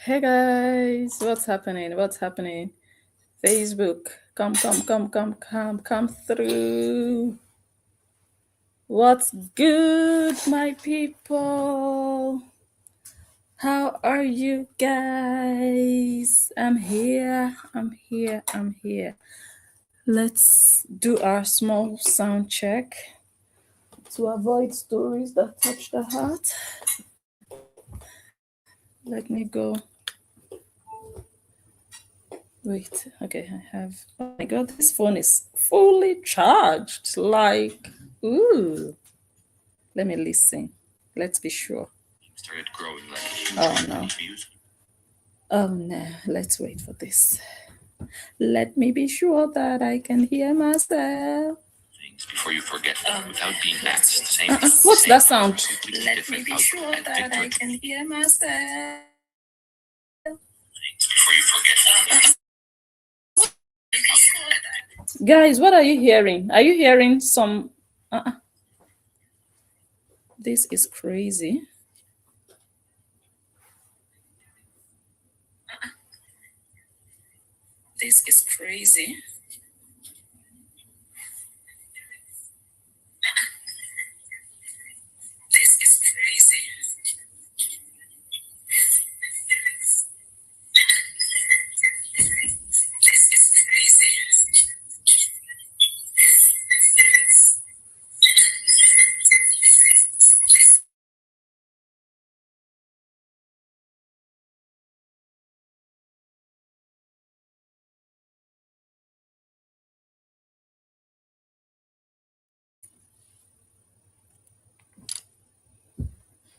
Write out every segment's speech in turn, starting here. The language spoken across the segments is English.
Hey guys, what's happening? What's happening? Facebook, come through. What's good, my people? How are you guys? I'm here. Let's do our small sound check to avoid stories that touch the heart. Let me go. Wait, okay, I have. Oh my god, this phone is fully charged. Like, ooh. Let me listen. Let's be sure. Started growing like a huge no. Oh no, let's wait for this. Let me be sure that I can hear myself. Before you forget them without being asked the same What's that sound? Let me be sure that I can hear myself. Before you forget them. Guys, what are you hearing? Are you hearing some? This is crazy. This is crazy. This is crazy.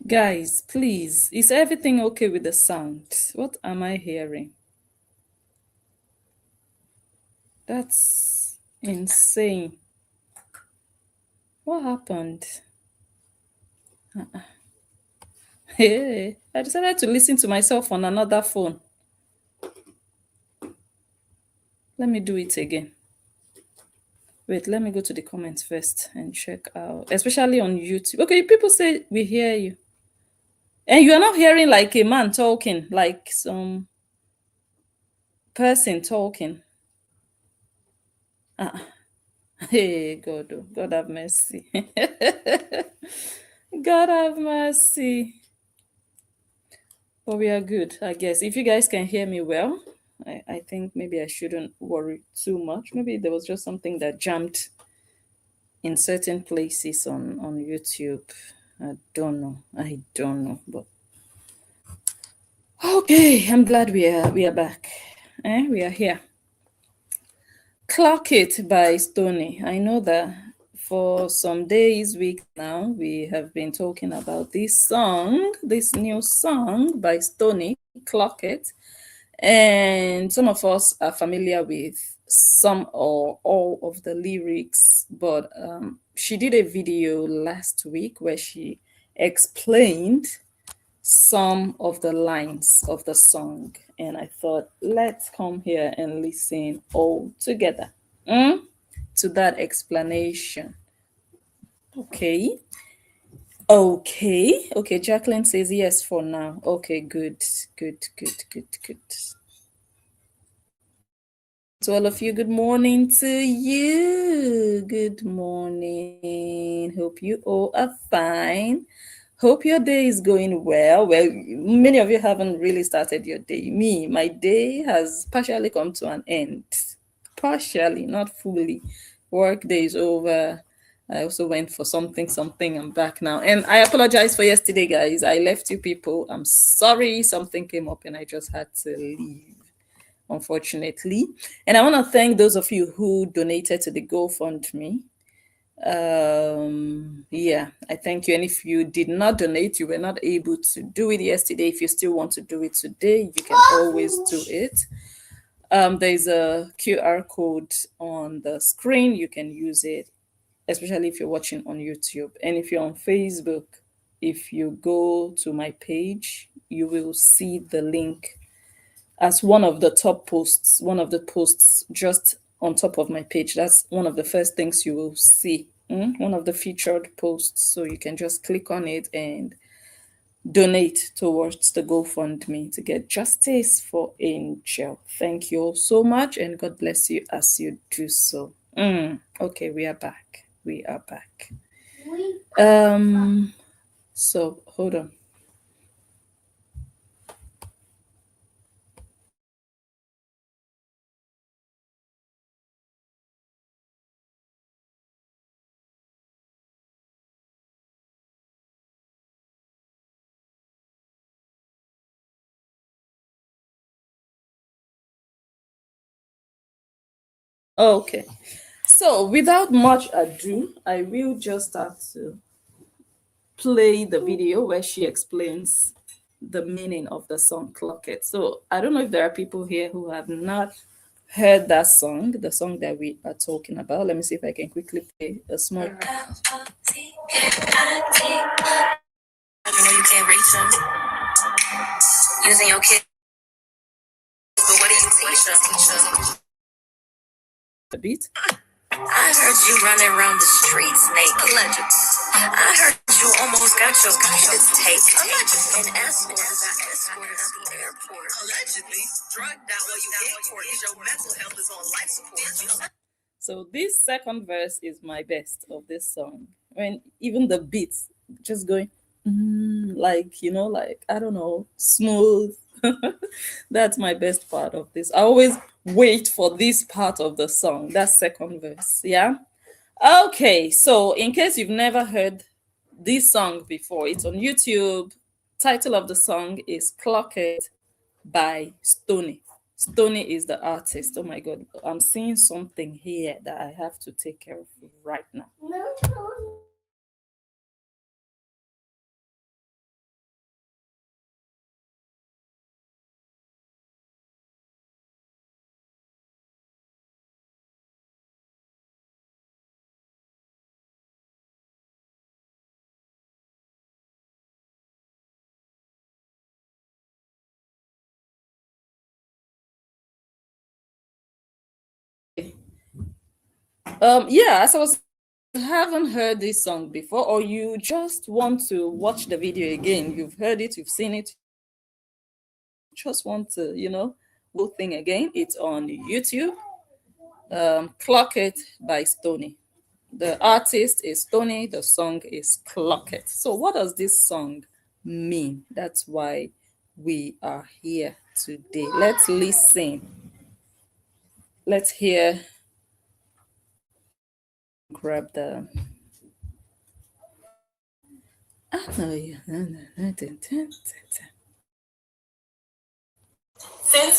Guys, please, is everything okay with the sound? What am I hearing? That's insane. What happened? Hey, I decided to listen to myself on another phone. Let me do it again. Wait, let me go to the comments first and check out, especially on YouTube. Okay, people say we hear you. And you are not hearing like a man talking, like some person talking. Hey, God, oh, God have mercy. God have mercy. But we are good, I guess. If you guys can hear me well, I think maybe I shouldn't worry too much. Maybe there was just something that jammed in certain places on YouTube. I don't know. But okay, I'm glad we are back. We are here. Clock It by Stonii. I know that for some days, weeks now, we have been talking about this song, this new song by Stonii, Clock It. And some of us are familiar with some or all of the lyrics, but she did a video last week where she explained some of the lines of the song, and I thought, let's come here and listen all together to that explanation. Okay. Jacqueline says yes for now. Okay, good. To all of you, good morning to you. Good morning. Hope you all are fine. Hope your day is going well. Well, many of you haven't really started your day. My day has partially come to an end. Partially, not fully. Work day is over. I also went for something. I'm back now. And I apologize for yesterday, guys. I left you people. I'm sorry. Something came up and I just had to leave, unfortunately. And I want to thank those of you who donated to the GoFundMe. I thank you. And if you did not donate, you were not able to do it yesterday, if you still want to do it today, you can always do it. There's a QR code on the screen. You can use it, especially if you're watching on YouTube. And if you're on Facebook, if you go to my page, you will see the link as one of the top posts, one of the posts just on top of my page. That's one of the first things you will see, one of the featured posts. So you can just click on it and donate towards the GoFundMe to get justice for Angel. Thank you all so much, and God bless you as you do so. Okay, we are back. We are back. So hold on. Okay. So without much ado, I will just start to play the video where she explains the meaning of the song Clock It. So I don't know if there are people here who have not heard that song, the song that we are talking about. Let me see if I can quickly play a small. You know you can't reach them using your kids, but what do you teach them? A bit. I heard you running around the streets naked. Allegedly. I heard you almost got your kids taken. Allegedly. And escorted at the airport. Allegedly. Drugged out while you airport because your mental health is on life support. So this second verse is my best of this song. When even the beats just going like, you know, like, I don't know, smooth. That's my best part of this. I always wait for this part of the song, that second verse. Yeah. Okay, so in case you've never heard this song before, it's on YouTube. Title of the song is Clock It by Stonii. Stonii is the artist. Oh my God, I'm seeing something here that I have to take care of right now. Yeah, as I was, haven't heard this song before, or you just want to watch the video again, you've heard it, you've seen it, just want to, you know, whole thing again, it's on YouTube. Clock It by Stonii. The artist is Stonii, the song is Clock It. So what does this song mean? That's why we are here today. Let's listen. Let's hear. Grab the. Since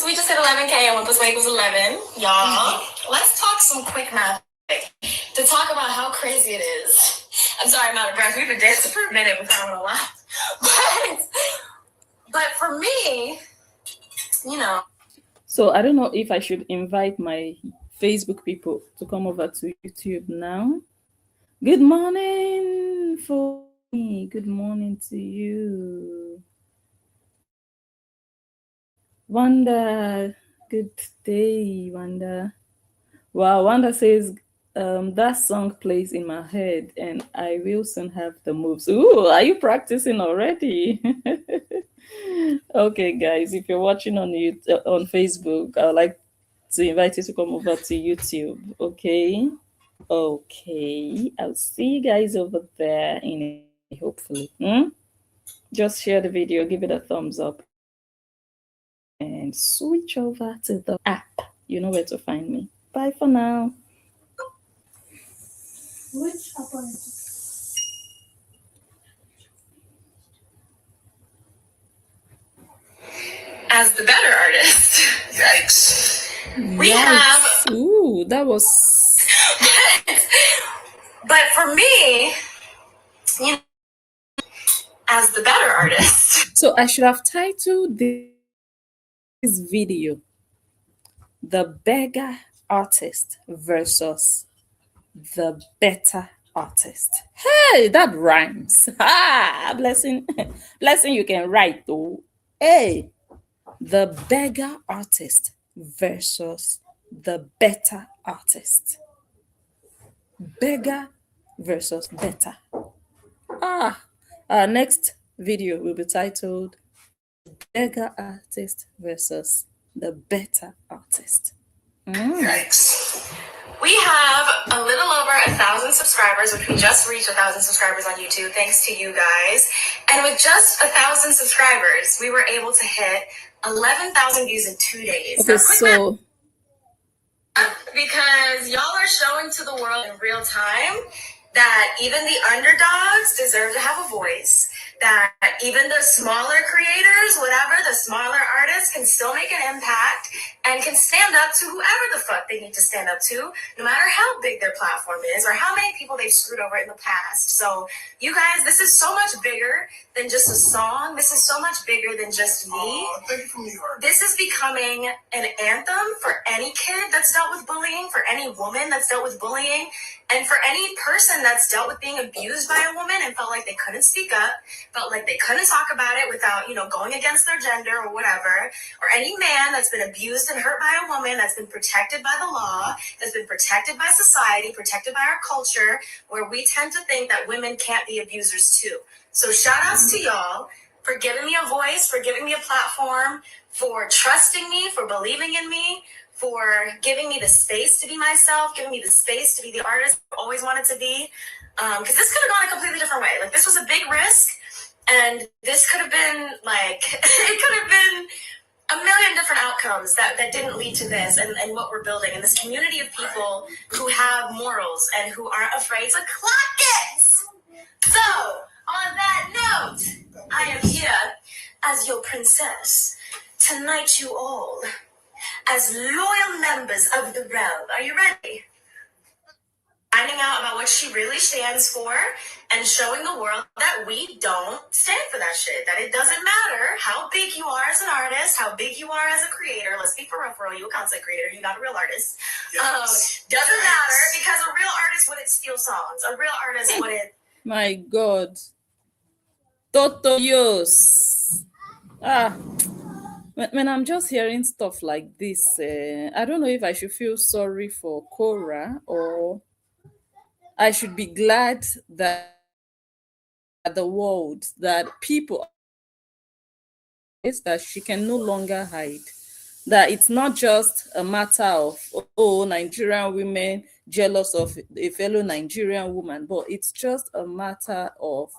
we just hit 11K and what this week was 11, y'all, let's talk some quick math to talk about how crazy it is. I'm sorry, I'm out of breath. We've been dancing for a minute without a lot. But for me, you know. So I don't know if I should invite my Facebook people to come over to YouTube now. Good morning for me. Good morning to you. Wanda, good day, Wanda. Wow, Wanda says that song plays in my head and I will soon have the moves. Ooh, are you practicing already? Okay, guys, if you're watching on on Facebook, I'd like to invite you to come over to YouTube. Okay. Okay, I'll see you guys over there in hopefully. Just share the video, give it a thumbs up, and switch over to the app. You know where to find me. Bye for now. Which app are you? As the better artist. Yikes. We have. Ooh, that was. But for me, you know, as the better artist. So I should have titled this video The Beggar Artist versus the Better Artist. Hey, that rhymes. Ah, blessing. Blessing you can write though. Hey, the beggar artist versus the better artist. Beggar versus better. Next video will be titled The Beggar Artist versus the Better Artist. Yikes. We have a little over 1,000 subscribers, which we just reached 1,000 subscribers on YouTube, thanks to you guys. And with just 1,000 subscribers, we were able to hit 11,000 views in 2 days. Okay, so because y'all are showing to the world in real time that even the underdogs deserve to have a voice, that even the smaller creators, whatever, the smaller artists can still make an impact and can stand up to whoever the fuck they need to stand up to, no matter how big their platform is or how many people they've screwed over in the past. So you guys, this is so much bigger than just a song. This is so much bigger than just me. This is becoming an anthem for any kid that's dealt with bullying, for any woman that's dealt with bullying, and for any person that's dealt with being abused by a woman and felt like they couldn't speak up, felt like they couldn't talk about it without, going against their gender or whatever, or any man that's been abused and hurt by a woman, that's been protected by the law, that's been protected by society, protected by our culture, where we tend to think that women can't be abusers too. So shout outs to y'all for giving me a voice, for giving me a platform, for trusting me, for believing in me, for giving me the space to be myself, giving me the space to be the artist I always wanted to be. Because this could have gone a completely different way. Like, this was a big risk, and this could have been, it could have been a million different outcomes that didn't lead to this and what we're building, and this community of people who have morals and who aren't afraid to clock it. So, on that note, I am here as your princess to knight you all as loyal members of the realm. Are you ready? Finding out about what she really stands for and showing the world that we don't stand for that shit. That it doesn't matter how big you are as an artist, how big you are as a creator. Let's be for real, you a content creator, you're not a real artist. Yes. Doesn't matter, because a real artist wouldn't steal songs. A real artist wouldn't. My God. Totoyos. When I'm just hearing stuff like this, I don't know if I should feel sorry for Cora or I should be glad that the world, that people, is that she can no longer hide. That it's not just a matter of, Nigerian women jealous of a fellow Nigerian woman, but it's just a matter of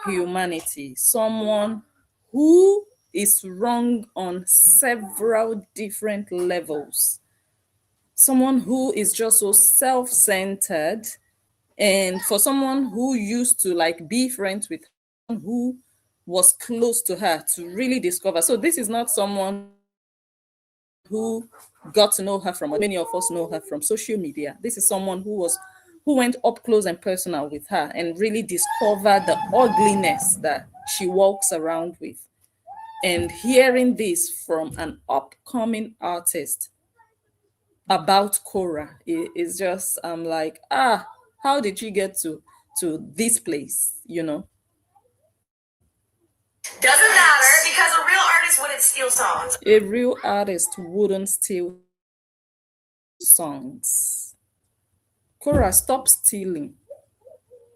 humanity. Someone who is wrong on several different levels. Someone who is just so self-centered, and for someone who used to be friends with her, who was close to her, to really discover. So this is not someone who got to know her from, many of us know her from social media. This is someone who went up close and personal with her and really discovered the ugliness that she walks around with. And hearing this from an upcoming artist about Cora is just, I'm like, how did you get to this place, Doesn't matter, because a real artist wouldn't steal songs. A real artist wouldn't steal songs. Cora, stop stealing.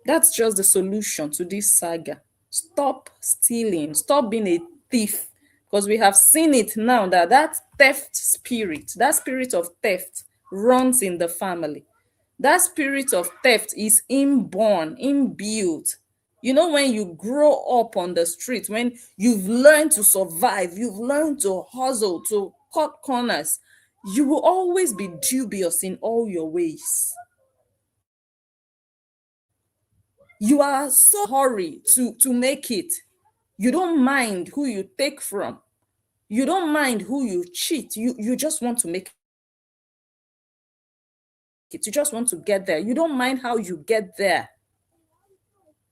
That's just the solution to this saga. Stop stealing. Stop being a thief. Because we have seen it now that theft spirit, that spirit of theft runs in the family. That spirit of theft is inborn, inbuilt. When you grow up on the street, when you've learned to survive, you've learned to hustle, to cut corners, you will always be dubious in all your ways. You are so hurry to make it. You don't mind who you take from. You don't mind who you cheat. You just want to make it. You just want to get there. You don't mind how you get there.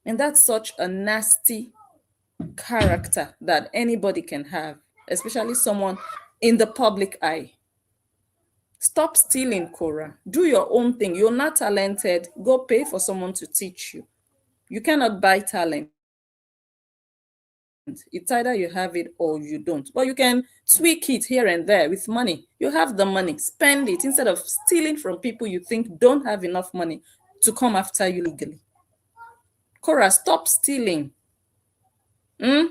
And that's such a nasty character that anybody can have, especially someone in the public eye. Stop stealing, Cora. Do your own thing. You're not talented. Go pay for someone to teach you. You cannot buy talent. It's either you have it or you don't. But you can tweak it here and there with money. You have the money. Spend it instead of stealing from people you think don't have enough money to come after you legally. Cora, stop stealing. Mm?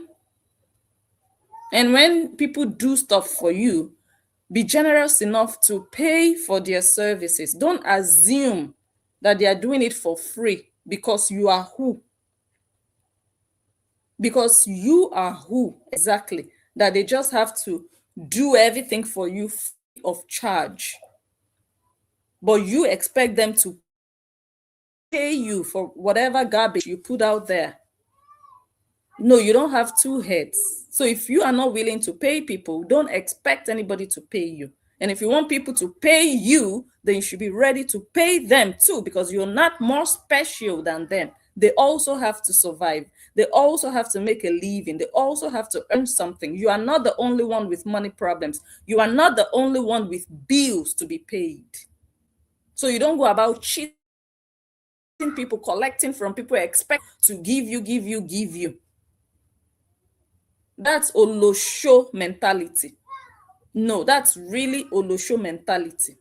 And when people do stuff for you, be generous enough to pay for their services. Don't assume that they are doing it for free because you are who? Because you are who exactly? That they just have to do everything for you free of charge. But you expect them to pay you for whatever garbage you put out there. No, you don't have two heads. So if you are not willing to pay people, don't expect anybody to pay you. And if you want people to pay you, then you should be ready to pay them too, because you're not more special than them. They also have to survive. They also have to make a living. They also have to earn something. You are not the only one with money problems. You are not the only one with bills to be paid. So you don't go about cheating people, collecting from people, expect to give you. That's Olosho mentality. No, that's really Olosho mentality.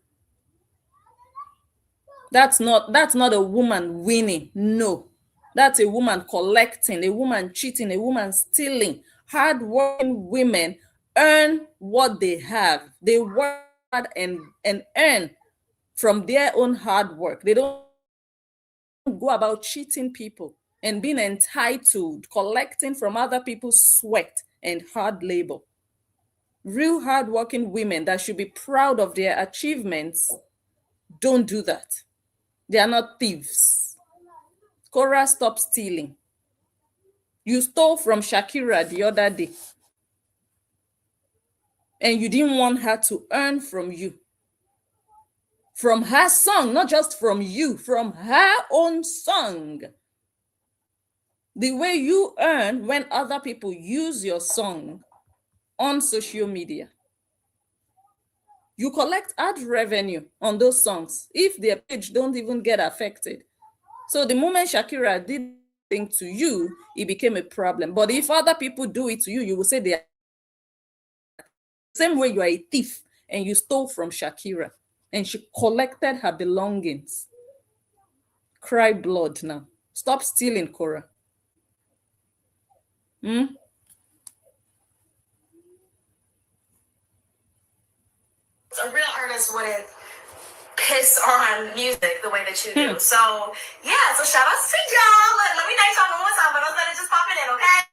That's not a woman winning. No. That's a woman collecting, a woman cheating, a woman stealing. Hardworking women earn what they have. They work hard and earn from their own hard work. They don't go about cheating people and being entitled, collecting from other people's sweat and hard labor. Real hardworking women that should be proud of their achievements don't do that. They are not thieves. Cora, stop stealing. You stole from Shakira the other day, and you didn't want her to earn from you. From her song, not just from you, from her own song. The way you earn when other people use your song on social media. You collect ad revenue on those songs if their page don't even get affected. So the moment Shakira did thing to you, it became a problem. But if other people do it to you, you will say they are same way you are a thief and you stole from Shakira and she collected her belongings. Cry blood now. Stop stealing, Cora. Hmm? A real artist wouldn't piss on music the way that you do. So yeah, so shout out to y'all. Let me name y'all one more time, but don't let it just popping in, okay?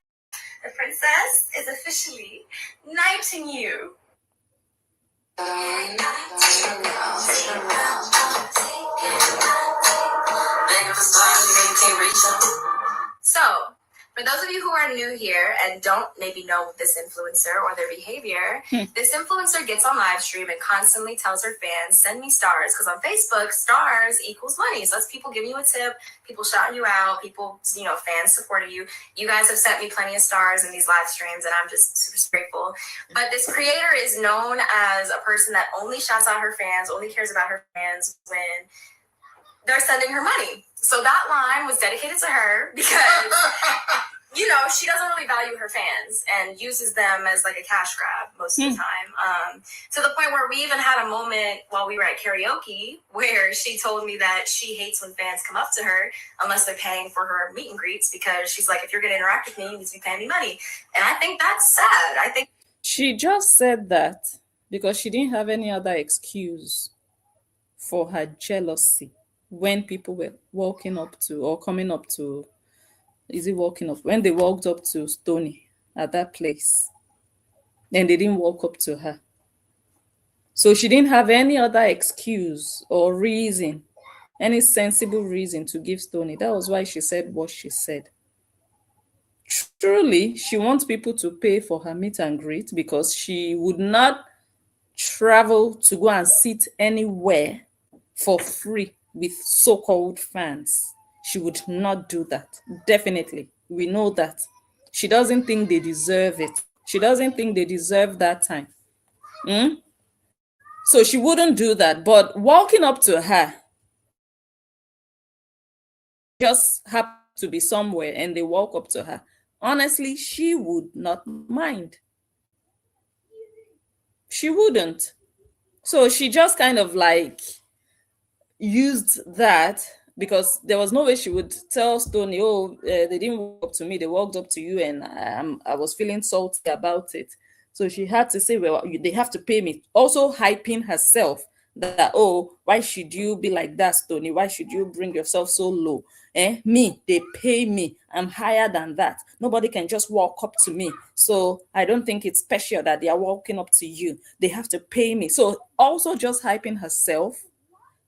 The princess is officially knighting you. So, for those of you who are new here and don't maybe know this influencer or their behavior, this influencer gets on live stream and constantly tells her fans, send me stars. Because on Facebook, stars equals money. So that's people giving you a tip, people shouting you out, people, fans supporting you. You guys have sent me plenty of stars in these live streams, and I'm just super grateful. But this creator is known as a person that only shouts out her fans, only cares about her fans when they're sending her money. So that line was dedicated to her because, she doesn't really value her fans and uses them as like a cash grab most of the time. To the point where we even had a moment while we were at karaoke where she told me that she hates when fans come up to her unless they're paying for her meet and greets, because she's like, if you're going to interact with me, you need to be paying me money. And I think that's sad. I think she just said that because she didn't have any other excuse for her jealousy when people were walking up to or coming up to, is it walking up? When they walked up to Stonii at that place, and they didn't walk up to her. So she didn't have any other excuse or reason, any sensible reason to give Stonii. That was why she said what she said. Truly, she wants people to pay for her meet and greet because she would not travel to go and sit anywhere for free with so-called fans. She would not do that. Definitely. We know that. She doesn't think they deserve it. She doesn't think they deserve that time. So she wouldn't do that. But walking up to her, just happen to be somewhere and they walk up to her, honestly, she would not mind. She wouldn't. So she just kind of like used that because there was no way she would tell Stoney, oh, they didn't walk up to me, they walked up to you, and I was feeling salty about it. So she had to say, well, they have to pay me. Also hyping herself that, oh, why should you be like that, Stoney? Why should you bring yourself so low? Me, they pay me. I'm higher than that. Nobody can just walk up to me. So I don't think it's special that they are walking up to you. They have to pay me. So also just hyping herself,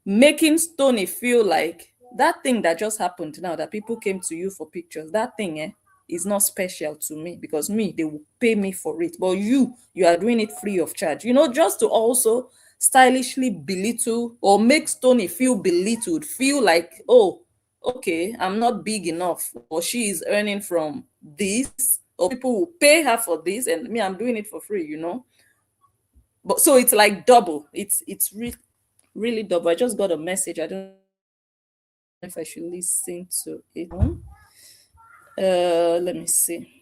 making Stoney feel like that thing that just happened now, that people came to you for pictures, that thing is not special to me, because me, they will pay me for it. But you are doing it free of charge. Just to also stylishly belittle or make Stoney feel belittled, feel like, oh, okay, I'm not big enough, or she is earning from this, or people will pay her for this, and me, I'm doing it for free. But so it's like double. It's really double. I just got a message. I don't know if I should listen to it. Let me see.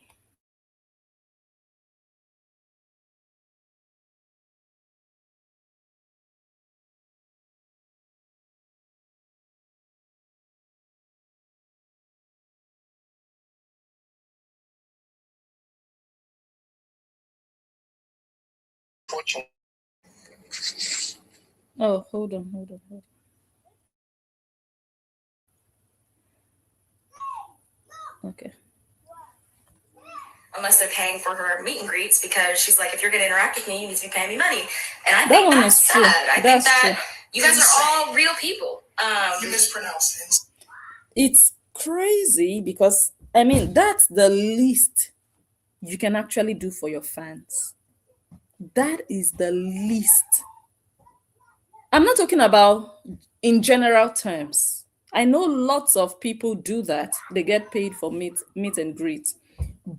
Oh, hold on. Okay. Unless they're paying for her meet and greets, because she's like, if you're going to interact with me, you need to be paying me money. And I That think one that's is true. sad. I think That's that true. you guys are all real people. You mispronounce it. It's crazy because, I mean, that's the least you can actually do for your fans. That is the least. I'm not talking about in general terms. I know lots of people do that. They get paid for meet and greet.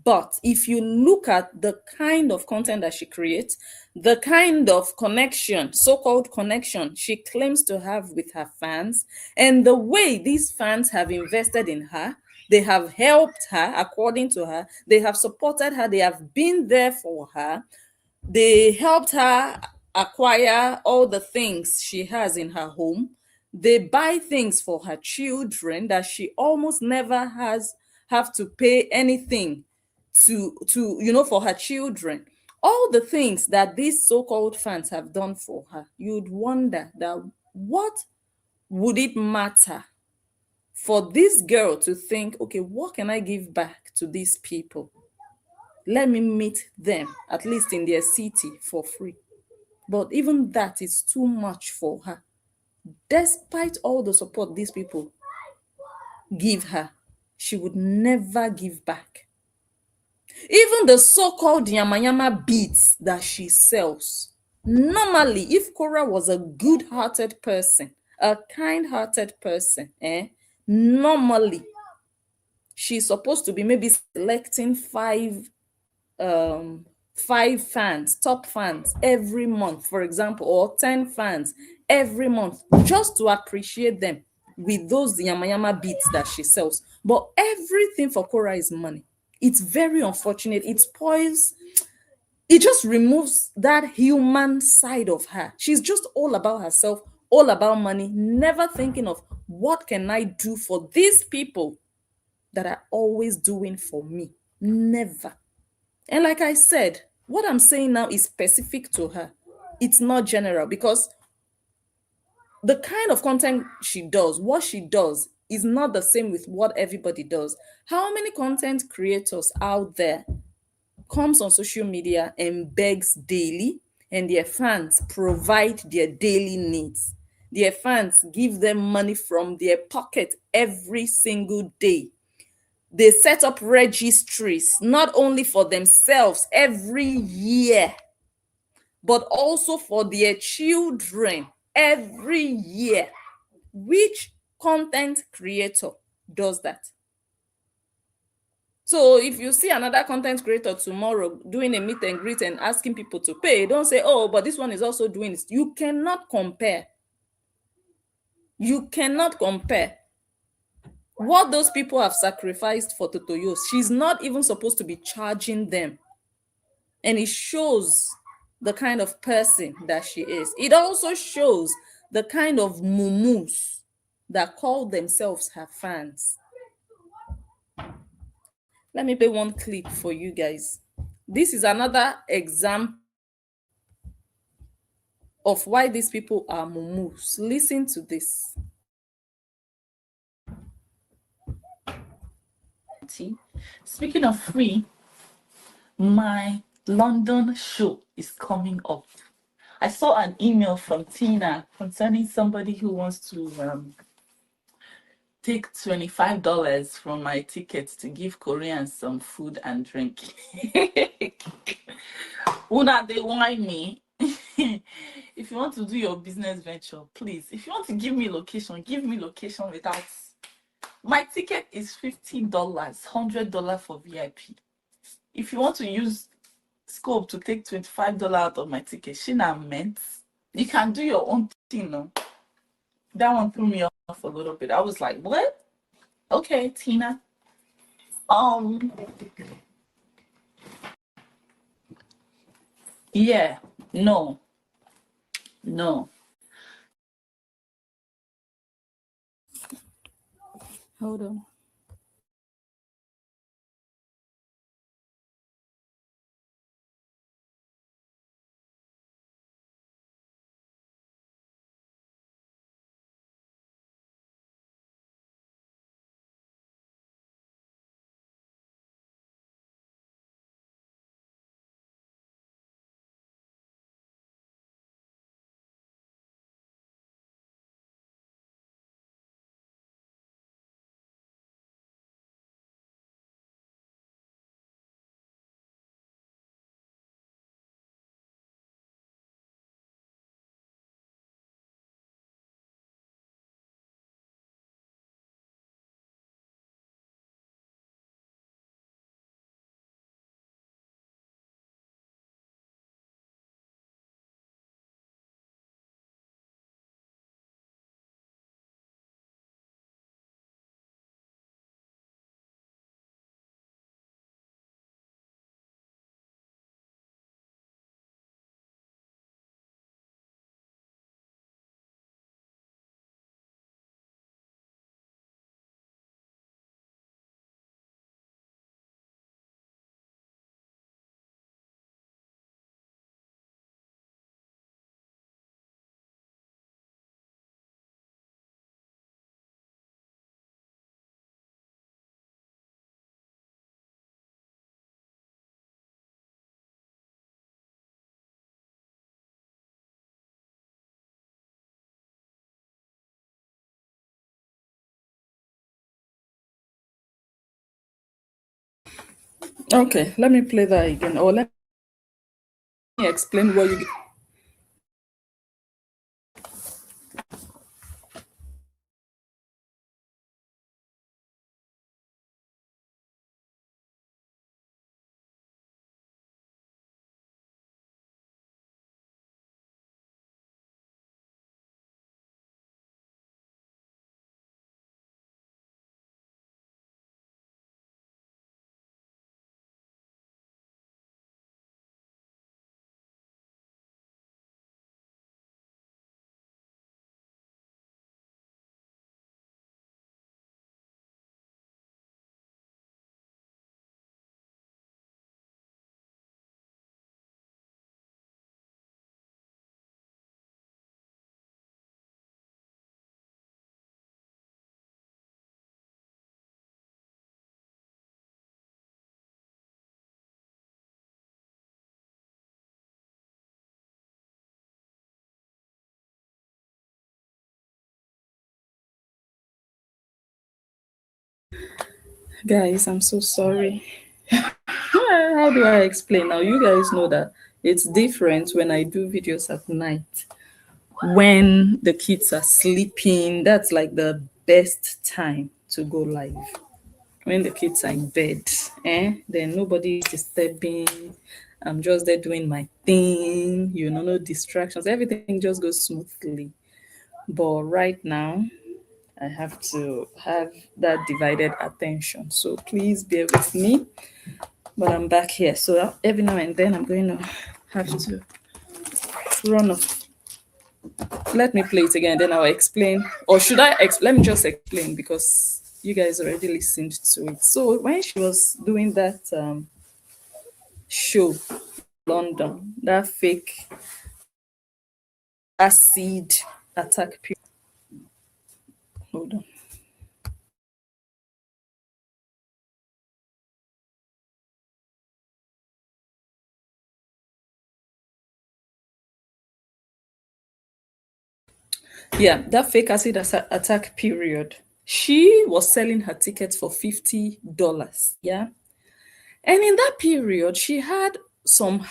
But if you look at the kind of content that she creates, the kind of connection, so-called connection, she claims to have with her fans, and the way these fans have invested in her, they have helped her, according to her, they have supported her, they have been there for her, they helped her acquire all the things she has in her home. They buy things for her children that she almost never has have to pay anything to for her children. All the things that these so-called fans have done for her, you'd wonder that what would it matter for this girl to think, okay, what can I give back to these people? Let me meet them, at least in their city, for free. But even that is too much for her. Despite all the support these people give her, she would never give back. Even the so-called yamayama beads that she sells. Normally, if Cora was a good-hearted person, a kind-hearted person, normally she's supposed to be maybe selecting um five fans, top fans every month, for example, or 10 fans every month, just to appreciate them with those yamayama beats that she sells. But everything for Cora is money. It's very unfortunate. It spoils, it just removes that human side of her. She's just all about herself, all about money, never thinking of what can I do for these people that are always doing for me. Never. And like I said, what I'm saying now is specific to her. It's not general, because the kind of content she does, what she does, is not the same with what everybody does. How many content creators out there comes on social media and begs daily, and their fans provide their daily needs? Their fans give them money from their pocket every single day. They set up registries, not only for themselves every year, but also for their children every year. Which content creator does that? So if you see another content creator tomorrow doing a meet and greet and asking people to pay, don't say, oh, but this one is also doing this. You cannot compare. You cannot compare. What those people have sacrificed for Totoyos, she's not even supposed to be charging them. And it shows the kind of person that she is. It also shows the kind of mumus that call themselves her fans. Let me play one clip for you guys. This is another example of why these people are mumus. Listen to this. Speaking of free, my London show is coming up. I saw an email from Tina concerning somebody who wants to take $25 from my ticket to give Koreans some food and drink. Una, they whine me. If you want to do your business venture, please. If you want to give me location without. My ticket is $50, $100 for VIP. If you want to use scope to take $25 out of my ticket, Shina meant you can do your own thing. No? That one threw me off a little bit. I was like, what? Okay, Tina. Yeah, no. Hold on. Okay, let me play that again. Or let me explain what you. Guys, I'm so sorry. How do I explain now? You guys know that it's different when I do videos at night. When the kids are sleeping, that's like the best time to go live. When the kids are in bed, then nobody is disturbing. I'm just there doing my thing, no distractions. Everything just goes smoothly. But right now, I have to have that divided attention. So please bear with me. But I'm back here. So every now and then I'm going to have to run off Let me play it again, then I'll explain. Or should let me just explain because you guys already listened to it. So when she was doing that show, London, that fake acid attack period. Hold on. Yeah, that fake acid attack period. She was selling her tickets for $50. Yeah. And in that period, she had some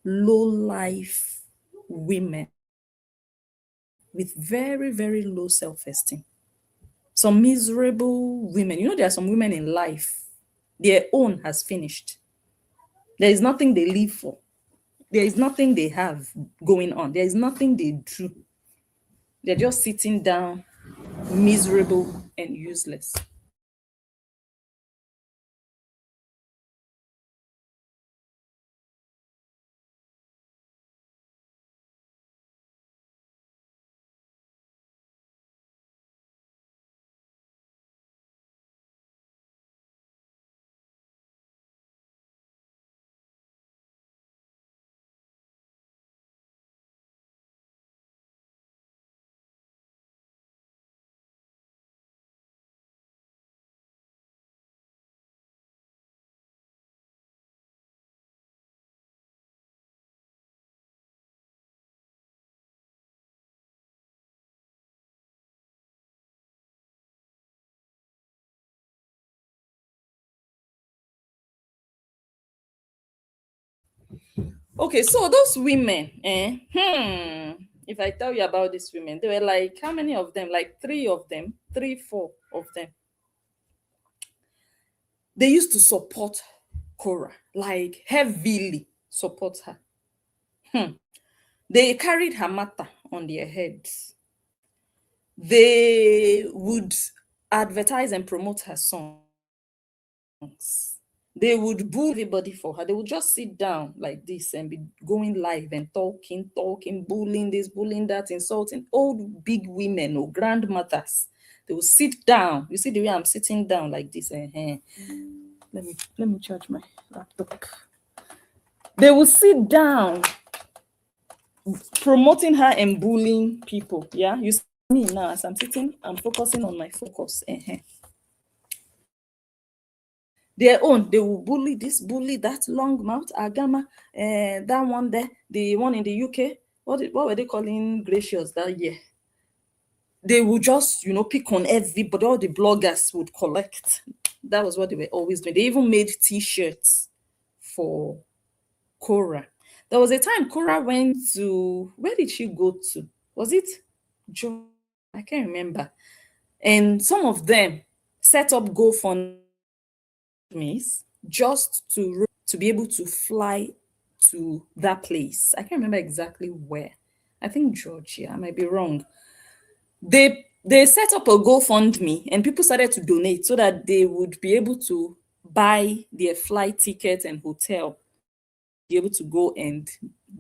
low life women with very, very low self esteem. Some miserable women. You know, there are some women in life, their own has finished. There is nothing they live for, there is nothing they have going on, there is nothing they do. They're just sitting down, miserable and useless. Okay, so those women, if I tell you about these women, they were like, how many of them? Like three of them, three, four of them. They used to support Cora, like heavily support her. They carried her matter on their heads. They would advertise and promote her songs. They would bully everybody for her. They would just sit down like this and be going live and talking, bullying this, bullying that, insulting old big women or grandmothers. They would sit down. You see the way I'm sitting down like this. Let me charge my laptop. They would sit down promoting her and bullying people. Yeah, you see me now as I'm sitting, I'm focusing on my focus. Their own, they will bully this, bully that, long mouth, agama, that one there, the one in the UK. What were they calling Gracious that year? They would just, pick on everybody. All the bloggers would collect. That was what they were always doing. They even made T-shirts for Cora. There was a time Cora went to, where did she go to? Was it Joe? I can't remember. And some of them set up GoFundMes just to be able to fly to that place. I can't remember exactly where. I think Georgia. I might be wrong. They set up a GoFundMe and people started to donate so that they would be able to buy their flight ticket and hotel, be able to go and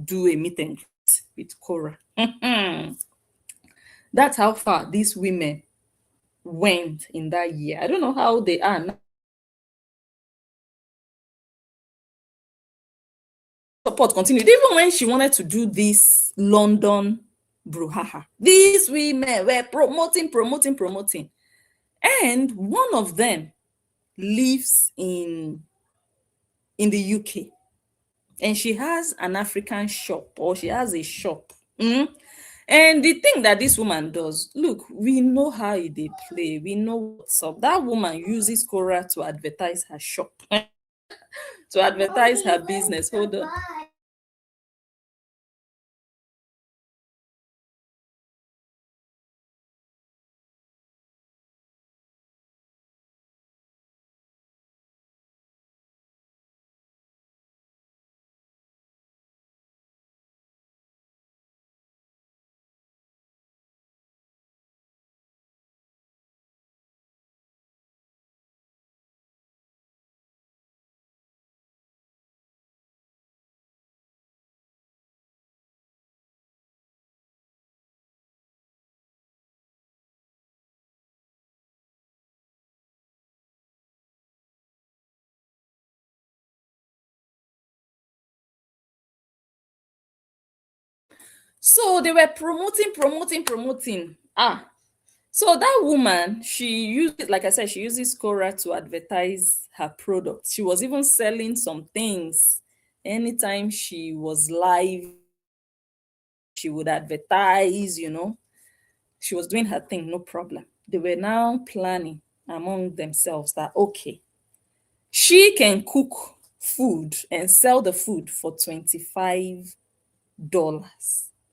do a meet and greet with Cora. That's how far these women went in that year. I don't know how they are now. Support continued even when she wanted to do this London brouhaha. These women were promoting, and one of them lives in the UK, and she has an African shop, or she has a shop. And the thing that this woman does, look, we know how they play, we know what's up. That woman uses Cora to advertise her shop, to advertise her business. Hold on. So they were promoting. So that woman, she uses, like I said, she uses Quora to advertise her product. She was even selling some things. Anytime she was live, she would advertise, she was doing her thing, no problem. They were now planning among themselves that, okay, she can cook food and sell the food for $25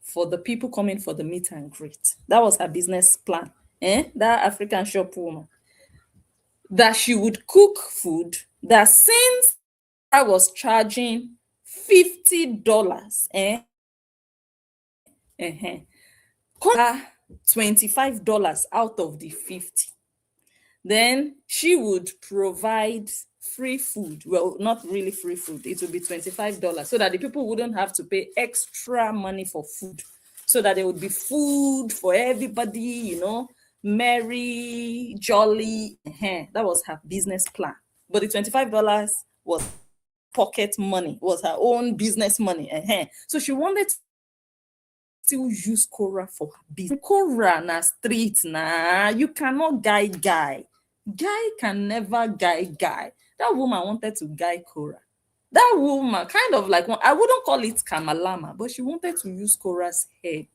for the people coming for the meet and greet. That was her business plan. That African shop woman. That she would cook food, that since I was charging $50, come $25 out of the 50. Then she would provide free food. Well, not really free food. It would be $25 so that the people wouldn't have to pay extra money for food. So that there would be food for everybody, merry, jolly. That was her business plan. But the $25 was pocket money, was her own business money. So she wanted to still use Quora for her business. Quora na street na. You cannot guy. Guy can never guy. That woman wanted to guy Quora. That woman, kind of like, I wouldn't call it Kamalama, but she wanted to use Quora's head.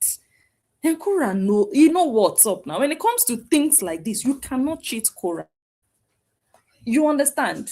And Quora, no, you know what's up now. When it comes to things like this, you cannot cheat Quora. You understand?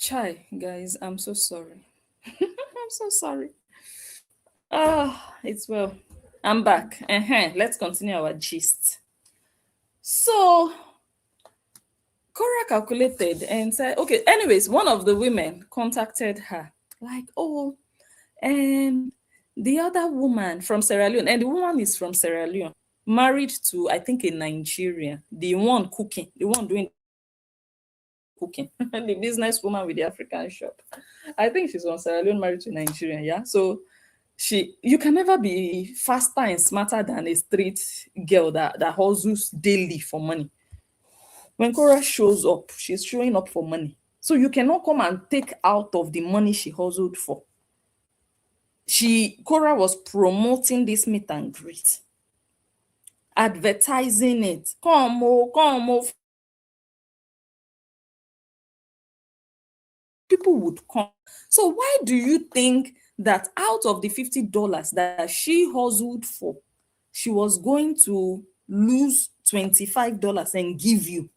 Chai, guys, I'm so sorry. I'm so sorry. It's well. I'm back. Let's continue our gist. So Cora calculated and said, okay, anyways, one of the women contacted her, like, oh, the other woman from Sierra Leone, and the woman is from Sierra Leone, married to, I think, a Nigerian, the one cooking, the one doing cooking, the business woman with the African shop. I think she's from Sierra Leone, married to a Nigerian, yeah? So you can never be faster and smarter than a street girl that hustles daily for money. When Cora shows up, she's showing up for money. So you cannot come and take out of the money she hustled for. Cora was promoting this meet and greet, advertising it. Come, oh, come, oh. People would come. So why do you think that out of the $50 that she hustled for, she was going to lose $25 and give you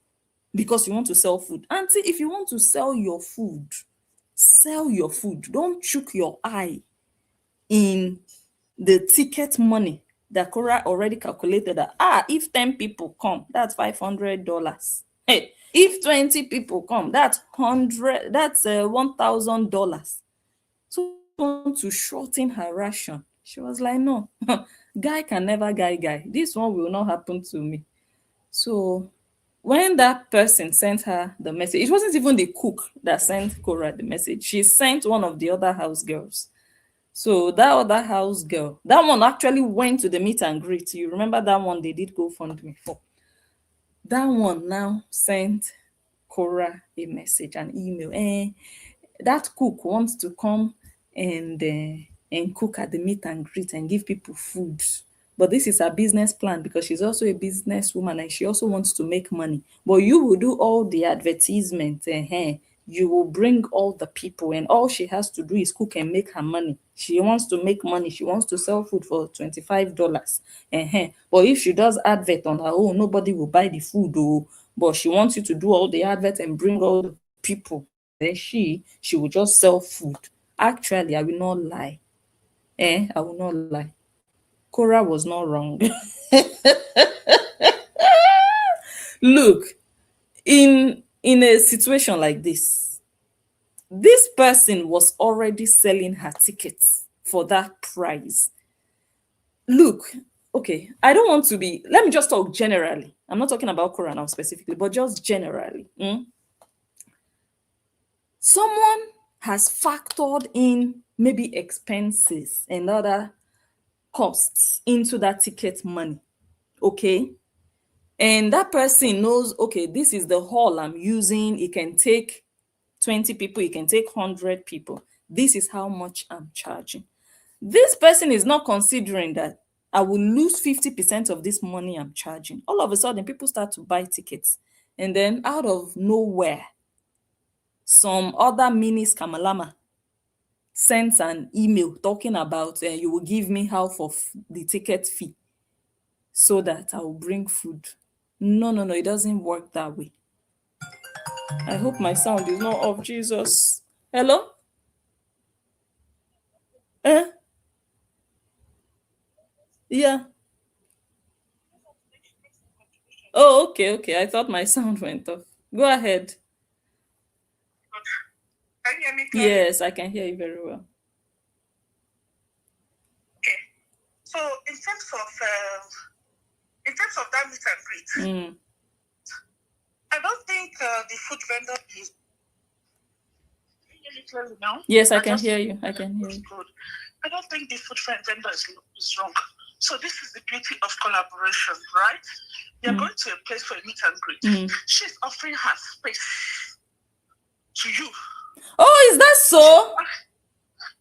because you want to sell food? Auntie, if you want to sell your food, sell your food. Don't chook your eye in the ticket money that Cora already calculated that, if 10 people come, that's $500. Hey, if 20 people come, that's $1,000. So want to shorten her ration. She was like, no, guy can never guy. This one will not happen to me. So when that person sent her the message, it wasn't even the cook that sent Cora the message. She sent one of the other house girls. So that other house girl, that one actually went to the meet and greet. You remember that one they did GoFundMe for? That one now sent Cora a message, an email. That cook wants to come and cook at the meet and greet and give people food. But this is her business plan because she's also a businesswoman and she also wants to make money. But you will do all the advertisement. You will bring all the people, and all she has to do is cook and make her money. She wants to make money. She wants to sell food for $25. But if she does advert on her own, nobody will buy the food. Oh, but she wants you to do all the advert and bring all the people. Then she will just sell food. Actually, I will not lie. I will not lie. Cora was not wrong. Look, in a situation like this person was already selling her tickets for that price. Look, okay, I don't want to be, let me just talk generally. I'm not talking about Cora now specifically, but just generally. Someone has factored in maybe expenses and other costs into that ticket money, okay? And that person knows, okay, this is the hall I'm using. It can take 20 people, it can take 100 people. This is how much I'm charging. This person is not considering that I will lose 50% of this money I'm charging. All of a sudden, people start to buy tickets. And then out of nowhere, some other mini scamalama sends an email talking about you will give me half of the ticket fee so that I will bring food. No, it doesn't work that way. I hope my sound is not off. Jesus. Hello? Eh? Yeah. Oh, okay. I thought my sound went off. Go ahead. Can you hear me clearly? Yes, I can hear you very well. Okay. So in terms of that meet and greet, I don't think the food vendor is. Can you hear me clearly now? Yes, I can hear you. I can hear you. Good. I don't think the food vendor is wrong. So this is the beauty of collaboration, right? You're going to a place for a meet and greet. She's offering her space to you. Oh, is that so?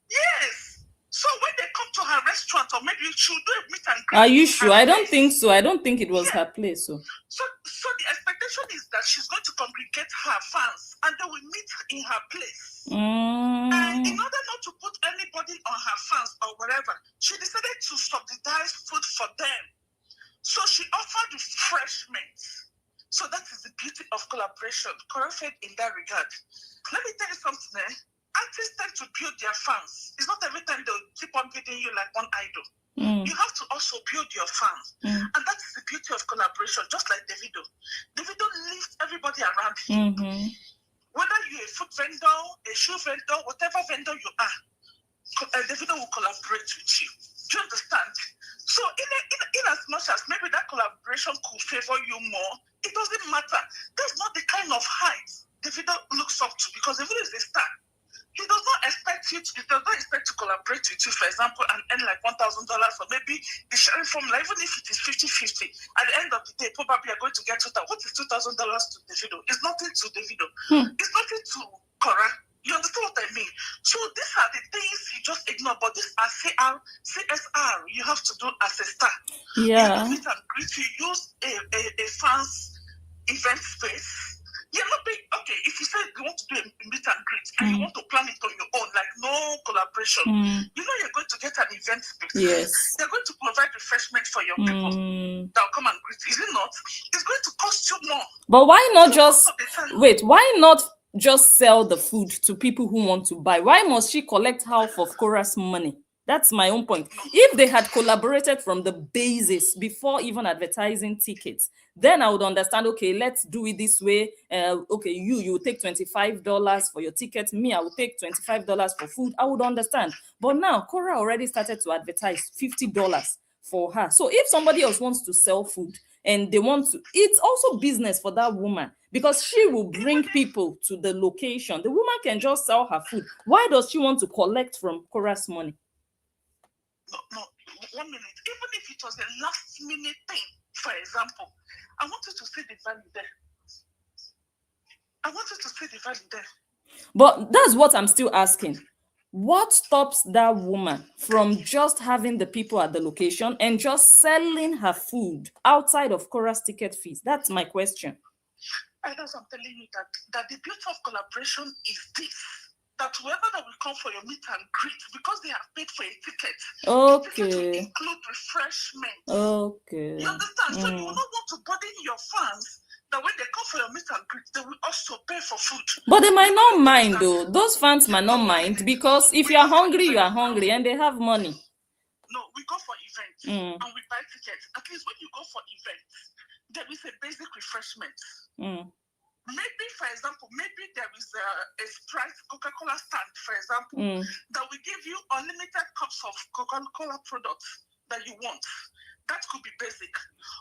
Yes. So when they come to her restaurant, or maybe she'll do a meet and greet. Are you sure? I don't think so. I don't think it was her place. So the expectation is that she's going to congregate her fans and they will meet in her place. And in order not to put anybody on her fans or whatever, she decided to subsidize food for them. So she offered refreshments. So that is the beauty of collaboration. Correct in that regard. Let me tell you something. Artists tend to build their fans. It's not every time they'll keep on building you like one idol. You have to also build your fans. And that is the beauty of collaboration, just like Davido. Davido lifts everybody around him. Whether you're a food vendor, a shoe vendor, whatever vendor you are, Davido will collaborate with you. Do you understand? So in as much as maybe that collaboration could favor you more, it doesn't matter. That's not the kind of height Davido looks up to, because Davido is a star. He does not expect to collaborate with you, for example, and earn like $1,000, or maybe the sharing formula, even if it is 50-50. At the end of the day, probably you're going to get what is $2,000 to Davido? It's nothing to Davido. It's nothing to Cora. You understand what I mean? So these are the things you just ignore, but these are CSR you have to do as a star. Yeah. You meet and greet, you use a fans event space. You're not being, okay, if you say you want to do a meet and greet and you want to plan it on your own, like no collaboration, you know you're going to get an event space. Yes. They're going to provide refreshment for your people that will come and greet. Is it not? It's going to cost you more. But why not why not just sell the food to people who want to buy? Why must she collect half of Cora's money? That's my own point. If they had collaborated from the basis before even advertising tickets, then I would understand, okay, let's do it this way. Okay, you take $25 for your ticket. Me, I will take $25 for food. I would understand. But now, Cora already started to advertise $50 for her. So if somebody else wants to sell food and they want to, it's also business for that woman, because she will bring people to the location. The woman can just sell her food. Why does she want to collect from Cora's money? No, 1 minute. Even if it was a last minute thing, for example, I wanted to see the value there. But that's what I'm still asking. What stops that woman from just having the people at the location and just selling her food outside of Cora's ticket fees? That's my question. I know, I'm telling you that the beauty of collaboration is this. That whoever that will come for your meet and greet, because they have paid for a ticket, the ticket will include refreshment. Okay. You understand? So you will not want to burden your fans that when they come for your meet and greet, they will also pay for food. But they might not mind though. Those fans might not mind, because if you are hungry, you are hungry, and they have money. No, we go for events and we buy tickets. At least when you go for events, there is a basic refreshment. Maybe, for example, there is a Sprite Coca-Cola stand, for example, that will give you unlimited cups of Coca-Cola products that you want. That could be basic.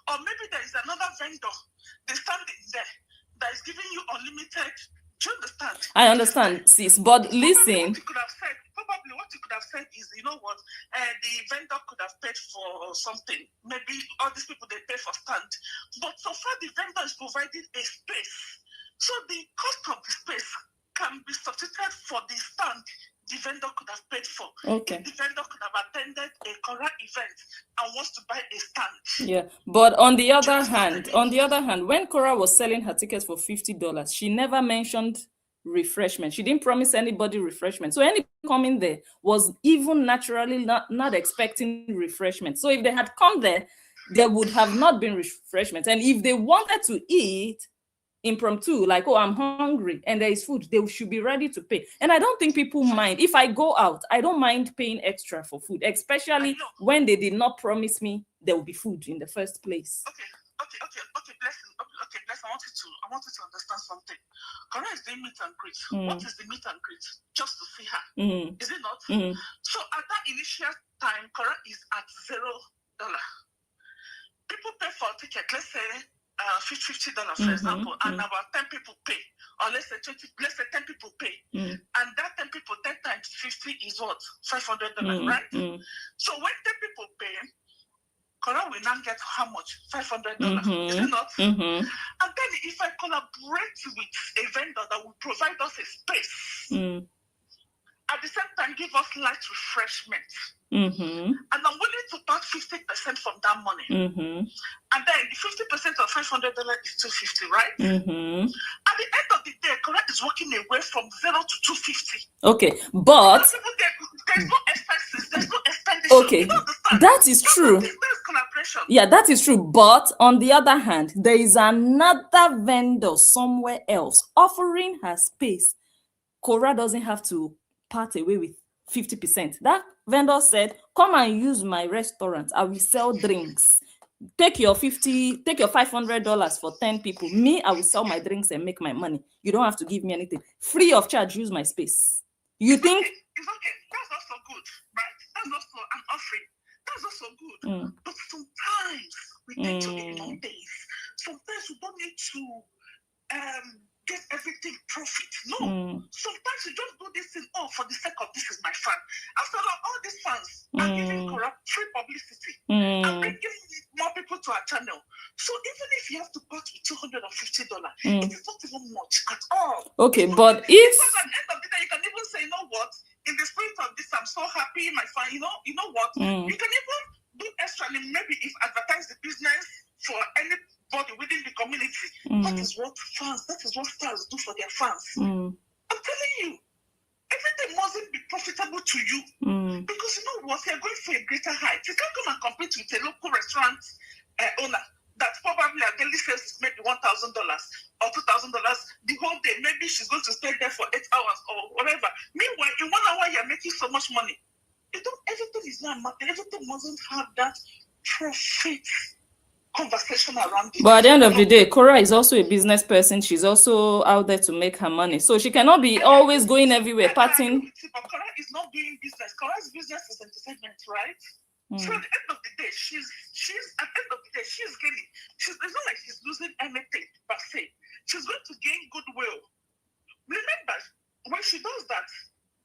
Or maybe there is another vendor, they stand in there, that is giving you unlimited. Do you understand? I understand, sis, but listen. Probably what you could have said is, you know what, the vendor could have paid for something. Maybe all these people, they pay for stand. But so far, the vendor is providing a space. So the cost of the space can be substituted for the stand the vendor could have paid for. Okay. If the vendor could have attended a Cora event and wants to buy a stand. Yeah, but on the other hand, when Cora was selling her tickets for $50, she never mentioned refreshment. She didn't promise anybody refreshment. So anybody coming there was even naturally not expecting refreshment. So if they had come there would have not been refreshment. And if they wanted to eat impromptu, like, oh, I'm hungry and there is food, they should be ready to pay. And I don't think people mind. If I go out, I don't mind paying extra for food, especially when they did not promise me there will be food in the first place. Okay, Bless, I want you to understand something. Cora is doing meet and greet. What is the meet and greet? Just to see her. Is it not? So at that initial time, Cora is at $0. People pay for a ticket, let's say $50, for example, and about 10 people pay, or let's say 10 people pay, and that 10 people, 10 times 50 is what? $500, right? So when 10 people pay, Cora will now get how much? $500, is it not? And then if I collaborate with a vendor that will provide us a space, at the same time give us light refreshment, and I'm willing to part 50% from that money, and then the 50% of $500 is $250, right? At the end of the day, Cora is walking away from $0 to $250. Okay, but there's no expenses, there's no expenditure. Okay, that is true. Yeah, that is true. But on the other hand, there is another vendor somewhere else offering her space. Cora doesn't have to part away with 50%. That vendor said, come and use my restaurant. I will sell drinks. Take your $500 for 10 people. Me, I will sell my drinks and make my money. You don't have to give me anything. Free of charge, use my space. You think? It's okay. That's also good, right? That's also an offering. That's also good. But sometimes we need to ignore things. Sometimes we don't need to get everything profit. No. Sometimes you just do this thing for the sake of this is my fan. After all these fans are giving corrupt free publicity and bringing more people to our channel. So even if you have to pay $250, it is not even much at all. Okay, but if because at the end of the day, you can even say, you know what? In the spirit of this, I'm so happy, my fan. You know what? You can even do extra. Maybe if advertise the business for anybody within the community. That is what stars do for their fans. I'm telling you, everything mustn't be profitable to you. Because you know what? You're going for a greater height. You can't come and compete with a local restaurant owner that probably a daily sales is maybe $1,000 or $2,000 the whole day. Maybe she's going to stay there for 8 hours or whatever. Meanwhile, in 1 hour, you're making so much money. Everything is not matter. Everything mustn't have that profit conversation around it. But at the end of the day, Cora is also a business person. She's also out there to make her money. So she cannot be always going everywhere, partying. But Cora is not doing business. Cora's business is entertainment, right? So at the end of the day, she's gaining. It's not like she's losing anything per se. She's going to gain goodwill. Remember, when she does that,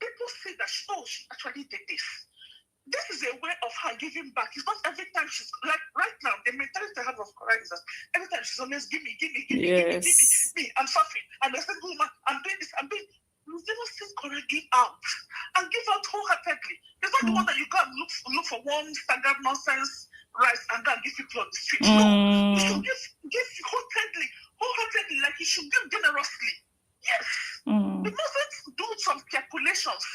people say that she actually did this. This is a way of her giving back. It's not every time she's like right now. The mentality I have of Cora is that every time she's always give me, I'm suffering. I'm a single woman. I'm doing this. You've never seen Cora give out and give out wholeheartedly. It's not the one that you go and look for one standard nonsense rice and then give people on the street. No, you should give wholeheartedly, like you should give generously. Yes, you mustn't do some calculations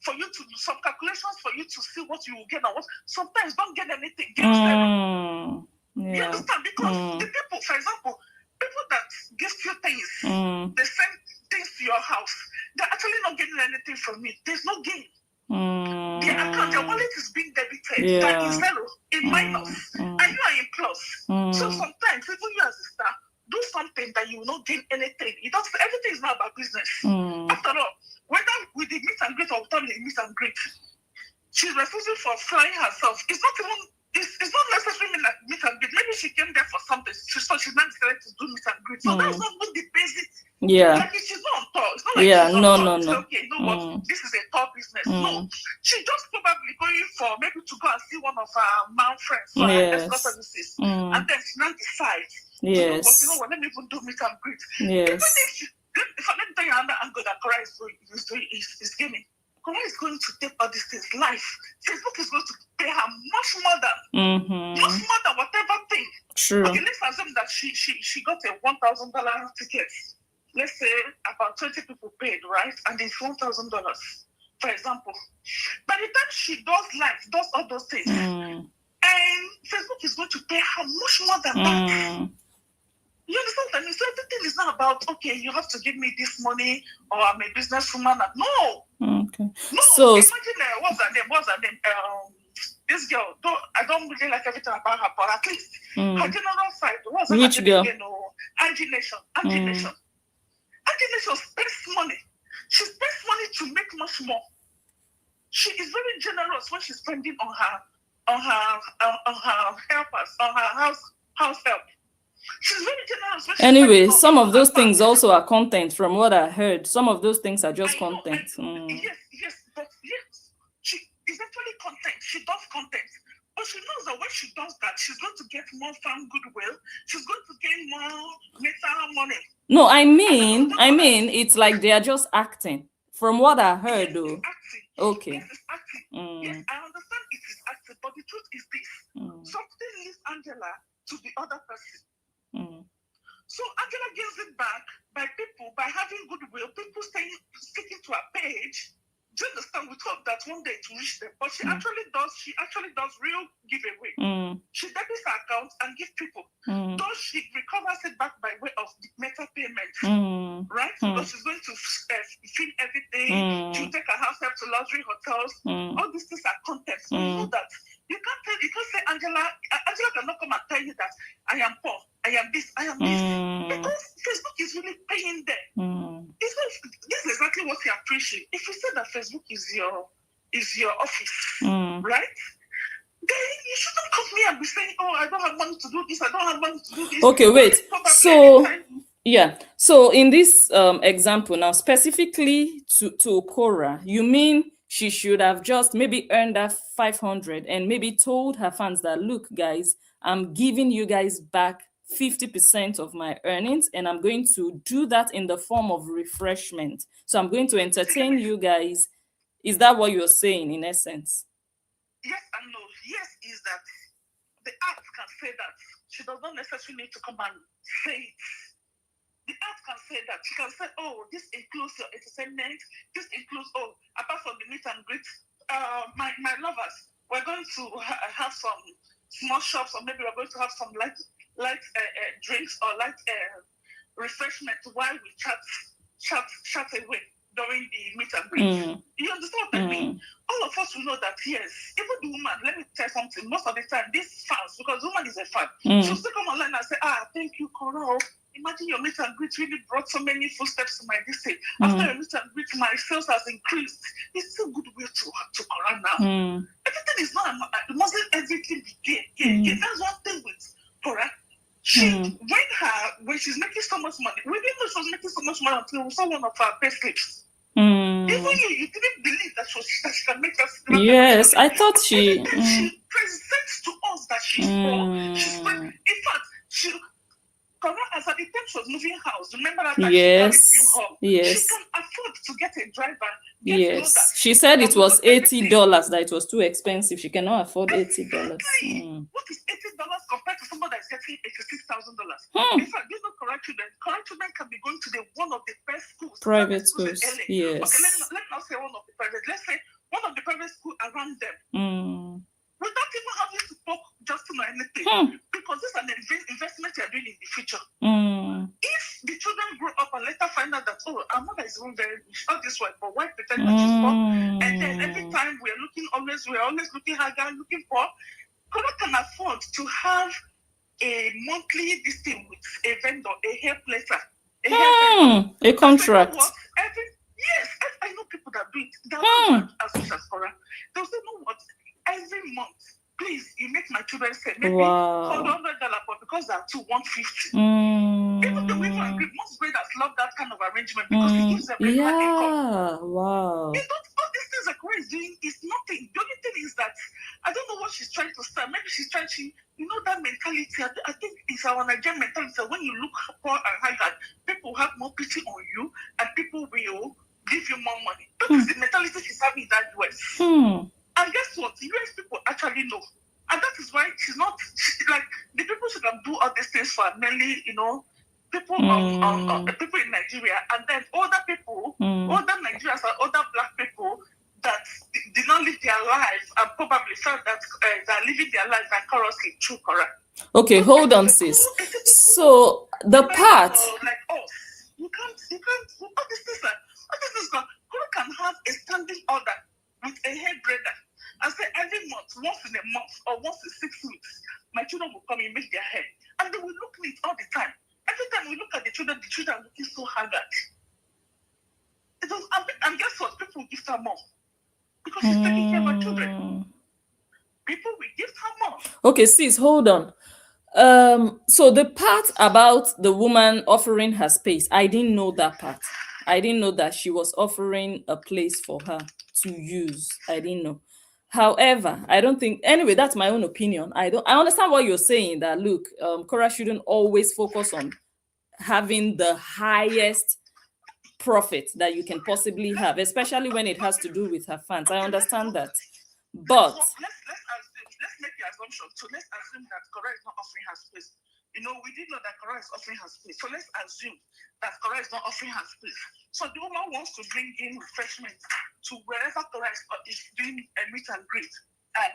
for you to see what you will get and what. Sometimes don't get anything. You understand? Because the people, for example, people that give you things, they send things to your house, they're actually not getting anything from it. There's no gain. Their account, their wallet is being debited. They're in zero, in minus, and you are in plus. So sometimes, even you as a star, do something that you will not gain anything. Everything is not about business. After all, whether with the meet and greet or without the meet and greet, she's refusing for flying herself. It's not necessarily meet and greet. Maybe she came there for something. She's not decided to do meet and greet. So that's not the basic. Like she's not on tour. It's not like she's on tour. Okay, you know what? This is a tour business. No. She's just probably going for maybe to go and see one of her mom friends for her escort services. And then she now decides, you know what, let me even do meet and greet. Even if let me tell you another angle that Cora is gaining. Cora is going to take all these things live. Facebook is going to pay her much more than whatever thing. True. Okay, let's assume that she got a $1,000 ticket. Let's say about 20 people paid, right? And it's $1,000, for example. By the time she does all those things, and Facebook is going to pay her much more than that. You understand what I mean? So everything is not about, okay, you have to give me this money or I'm a businesswoman. No. Okay. No. So imagine what's her name? This girl, I don't really like everything about her, but at least her general side. Which girl? Angie Nation. Angie Nation spends money. She spends money to make much more. She is very generous when she's spending on her helpers, on her house help. She's very generous. Anyway, some of those things also are content. From what I heard, some of those things are just content. Yes, but yes, she is actually content. She does content. But she knows that when she does that, she's going to get more fan goodwill. She's going to gain more meta money. No, I mean, it's like they are just acting. From what I heard, though. Okay. Yes, it's acting. Yes, I understand it is acting, but the truth is this: something leaves Angela to the other person. So Angela gives it back by having goodwill, people sticking to her page. Do you understand? We hope that one day it will reach them, but she actually actually does real giveaway. She debits her account and gives people. Though she recovers it back by way of the meta payment, right? Because she's going to film everything. She'll take her house up to luxury hotels. All these things are content. So you know that you can't say Angela cannot come and tell you that I am poor, I am this, I am this. Because Facebook is really paying them. This is exactly what you are preaching. If you say that Facebook is your office, right? Then you shouldn't come here and be saying, "Oh, I don't have money to do this. I don't have money to do this." Okay, wait. So yeah. So in this example now, specifically to Cora, you mean she should have just maybe earned that 500 and maybe told her fans that, look, guys, I'm giving you guys back 50% of my earnings, and I'm going to do that in the form of refreshment. So I'm going to entertain you guys. Is that what you're saying in essence? Yes and no. Yes is that the act can say that. She does not necessarily need to come and say it. The act can say that. She can say, oh, this includes your entertainment. This includes, apart from the meet and greet, my lovers, we're going to have some small shops, or maybe we're going to have some light drinks or light refreshment while we chat away during the meet and greet. You understand what I mean? All of us will know that, yes, even the woman, let me tell you something, most of the time, these fans, because the woman is a fan, she'll still come online and say, thank you, Cora. Imagine your meet and greet really brought so many footsteps to my district. After your meet and greet, my sales has increased. It's still a good way to Cora now. Everything is not, it mustn't everything be gain. That's one thing with Cora. When she's making so much money, we didn't know she was making so much money until we saw one of her pay slips. Even you didn't believe that she can make us. Yes, I thought she. She presents to us that she's poor. In fact, Cora, as at the time she was moving house, remember that time she carried you home? Yes. She can afford to get a driver. Yes. She said it was $80, that it was too expensive. She cannot afford $80. What is $80 compared to somebody that's getting $86,000? In fact, these are correct children. Correct children can be going to one of the best schools. Private schools. Yes. Okay, let not say one of the private. Let's say one of the private schools around them. Without even having to talk just to know anything. Because this is an investment you're doing in the future. If the children grow up and later find out that, our mother is even very rich, not this way, but why pretend that she's poor? And then every time we're always looking harder, looking for, Cora can afford to have a monthly listing with a vendor, a hair placer, a contract. Yes, I know people that do it. They're not as much as Cora. They'll say, no, what? Every month, please, you make my children say maybe $100, but because they're $250. Even the women agree. Most graders love that kind of arrangement because it gives them regular income. Wow. You don't, all these things that Cora is doing is nothing. The only thing is that I don't know what she's trying to say. Maybe she's trying to, that mentality. I think it's our Nigerian mentality. So when you look poor and haggard, people have more pity on you, and people will give you more money. That is the mentality she's having in that US. And guess what? US people actually know. And that is why she's not, like, the people she can do all these things for mainly, people people in Nigeria, and then other people, other Nigerians and other black people that did not live their lives and probably felt that they're living their lives vicariously through Cora. Okay, hold on, sis. So the part. Like us, you can't, all these things, Cora can have a standing order with a hairdresser and say every month, once in a month or once in 6 weeks, my children will come and make their hair. And they will look neat all the time. Every time we look at the children are looking so haggard. And guess what? People will give her more. Because she's taking care of her children. People will give her more. Okay, sis, hold on. So the part about the woman offering her space, I didn't know that part. I didn't know that she was offering a place for her to use. I didn't know. However, I don't think, anyway, that's my own opinion. I understand what you're saying, that look, Cora shouldn't always focus on having the highest profit that you can possibly have, especially when it has to do with her fans. I understand that. But let's make the assumption. So let's assume that Cora is not offering her space. We did know that Cora is offering her space. So let's assume that Cora is not offering her space. So the woman wants to bring in refreshment to wherever Cora is doing a meet and greet. And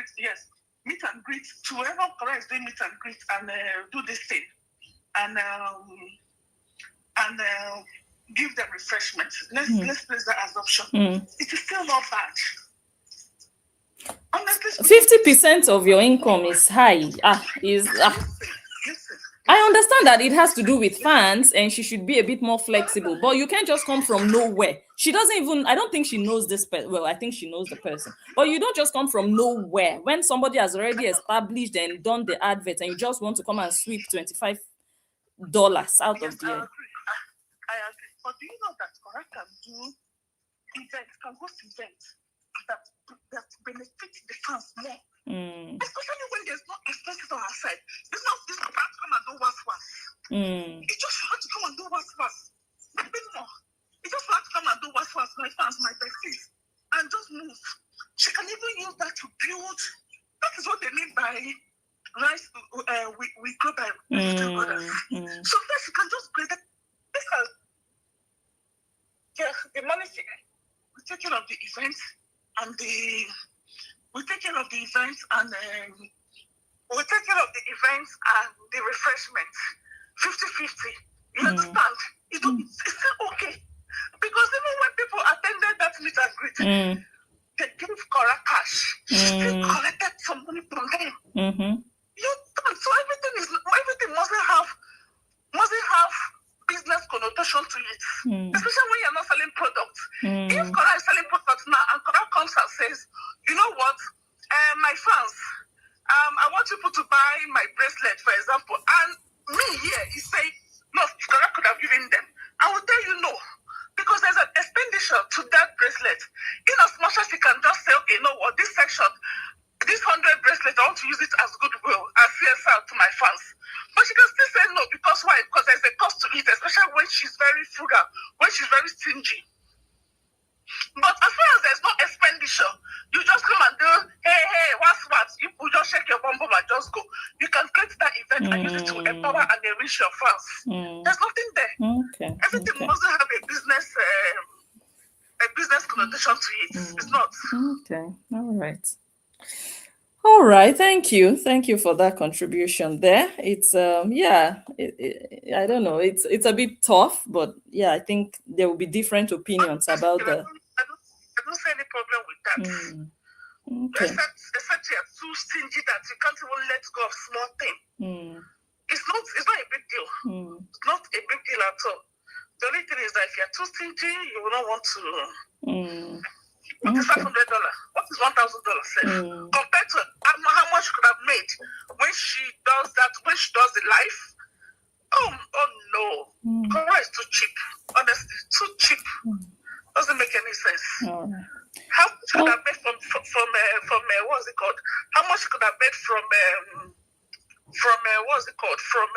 greet, yes, meet and greet to whoever Kora is doing meet and greet and do this thing and give them refreshment. Let's place that as option. It is still not bad. Honestly, 50% of your income is high. I understand that it has to do with fans and she should be a bit more flexible, but you can't just come from nowhere. She doesn't even, I don't think she knows this person. Well, I think she knows the person, but you don't just come from nowhere when somebody has already established and done the advert and you just want to come and sweep $25 out of the air. I agree. But do you know that Kora can do events, can host events that benefit the fans more? Especially when there's no expenses on our side. It's not this about to come and do what's. It's just for her to come and do what's. Nothing more. It's just for her to come and do what's, my fans, my besties, and just move. She can even use that to build. That is what they mean by rise. We grow by lifting others. So that she can just create that. The money we take care of the events and we take care of the events and the refreshment 50-50. You understand? It's still okay because even when people attended that meet and greet, they gave Kora cash. She still collected some money from them. You understand? So everything mustn't have business connotation to it, especially when you're not selling products. If Kora is selling products now and Kora comes and says, you know what, my fans, I want people to buy my bracelet, for example, and me here is saying, no, Kora could have given them. I will tell you no, because there's an expenditure to that bracelet. In as much as you can just say, okay, you know what, this section, this 100 bracelets, I want to use it as goodwill, as CSR to my fans. But she can still say no, because why? Because there's a cost to it, especially when she's very frugal, when she's very stingy. But as far as there's no expenditure, you just come and do, hey, what's what? You just shake your bum and just go. You can create that event and use it to empower and enrich your fans. There's nothing there. Everything mustn't have a business connotation to it. It's not. Okay, all right, thank you for that contribution there. It's I don't know, it's a bit tough, but yeah, I think there will be different opinions about the. I don't see any problem with that. Okay. Except you're too stingy that you can't even let go of small thing. It's not a big deal. It's not a big deal at all. The only thing is that if you're too stingy, you will not want to. What is $500? What is $1,000? Compared to how much she could have made when she does that, when she does the life. Oh no. Kora is too cheap. Honestly, too cheap. Doesn't make any sense. How much could have made from what's it called? How much could have made from what's it called? From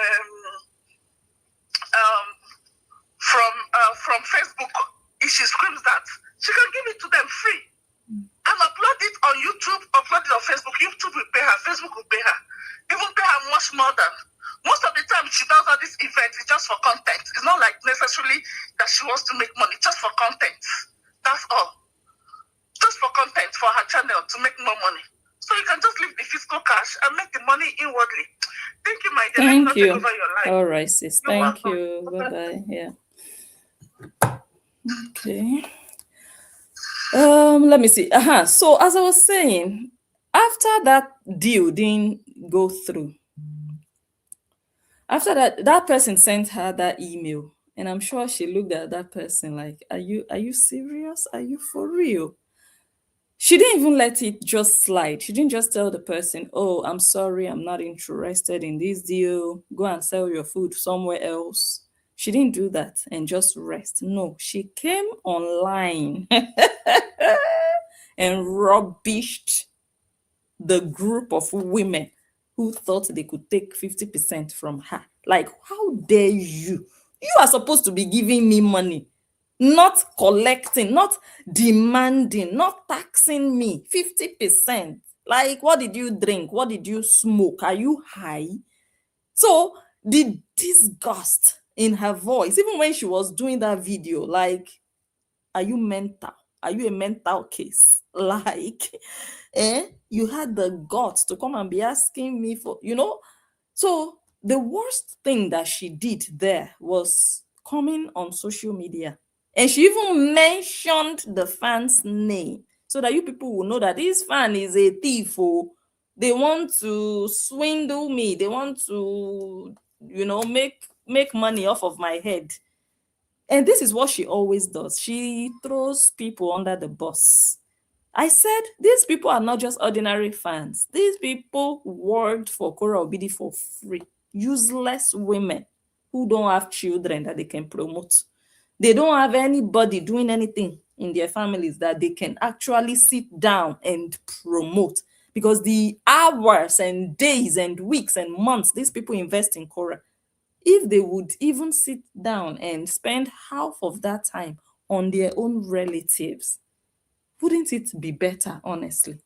Facebook? If she screams that, she can give it to them free and upload it on YouTube, upload it on Facebook. YouTube will pay her, Facebook will pay her, even pay her much more than. Most of the time she does all these events, it's just for content. It's not like necessarily that she wants to make money, just for content. That's all. Just for content, for her channel, to make more money. So you can just leave the fiscal cash and make the money inwardly. Thank you, my dear. Thank you. Take over your life. All right, sis. Thank you. Bye-bye. Yeah. Okay. Let me see. So as I was saying, after that deal didn't go through, after that person sent her that email, and I'm sure she looked at that person like, are you serious? Are you for real? She didn't even let it just slide. She didn't just tell the person, oh, I'm sorry, I'm not interested in this deal. Go and sell your food somewhere else. She didn't do that and just rest. No, she came online and rubbished the group of women who thought they could take 50% from her. Like, how dare you? You are supposed to be giving me money, not collecting, not demanding, not taxing me. 50%. Like, what did you drink? What did you smoke? Are you high? So the disgust in her voice, even when she was doing that video, like, are you mental? Are you a mental case? Like, you had the guts to come and be asking me for, So the worst thing that she did there was coming on social media. And she even mentioned the fan's name so that you people will know that this fan is a thief. Oh. They want to swindle me. They want to, make money off of my head. And this is what she always does. She throws people under the bus. I said, these people are not just ordinary fans. These people worked for Kora Obidi for free. Useless women who don't have children that they can promote. They don't have anybody doing anything in their families that they can actually sit down and promote. Because the hours and days and weeks and months these people invest in Kora, if they would even sit down and spend half of that time on their own relatives, wouldn't it be better, honestly?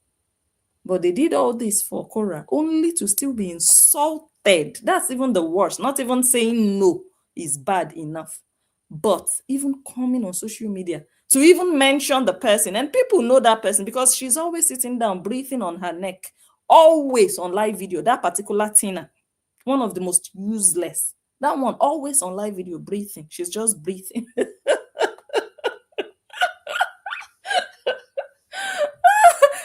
But they did all this for Korah only to still be insulted. That's even the worst. Not even saying no is bad enough. But even coming on social media to even mention the person, and people know that person because she's always sitting down, breathing on her neck, always on live video. That particular Tina, one of the most useless. That one always on live video, breathing. She's just breathing.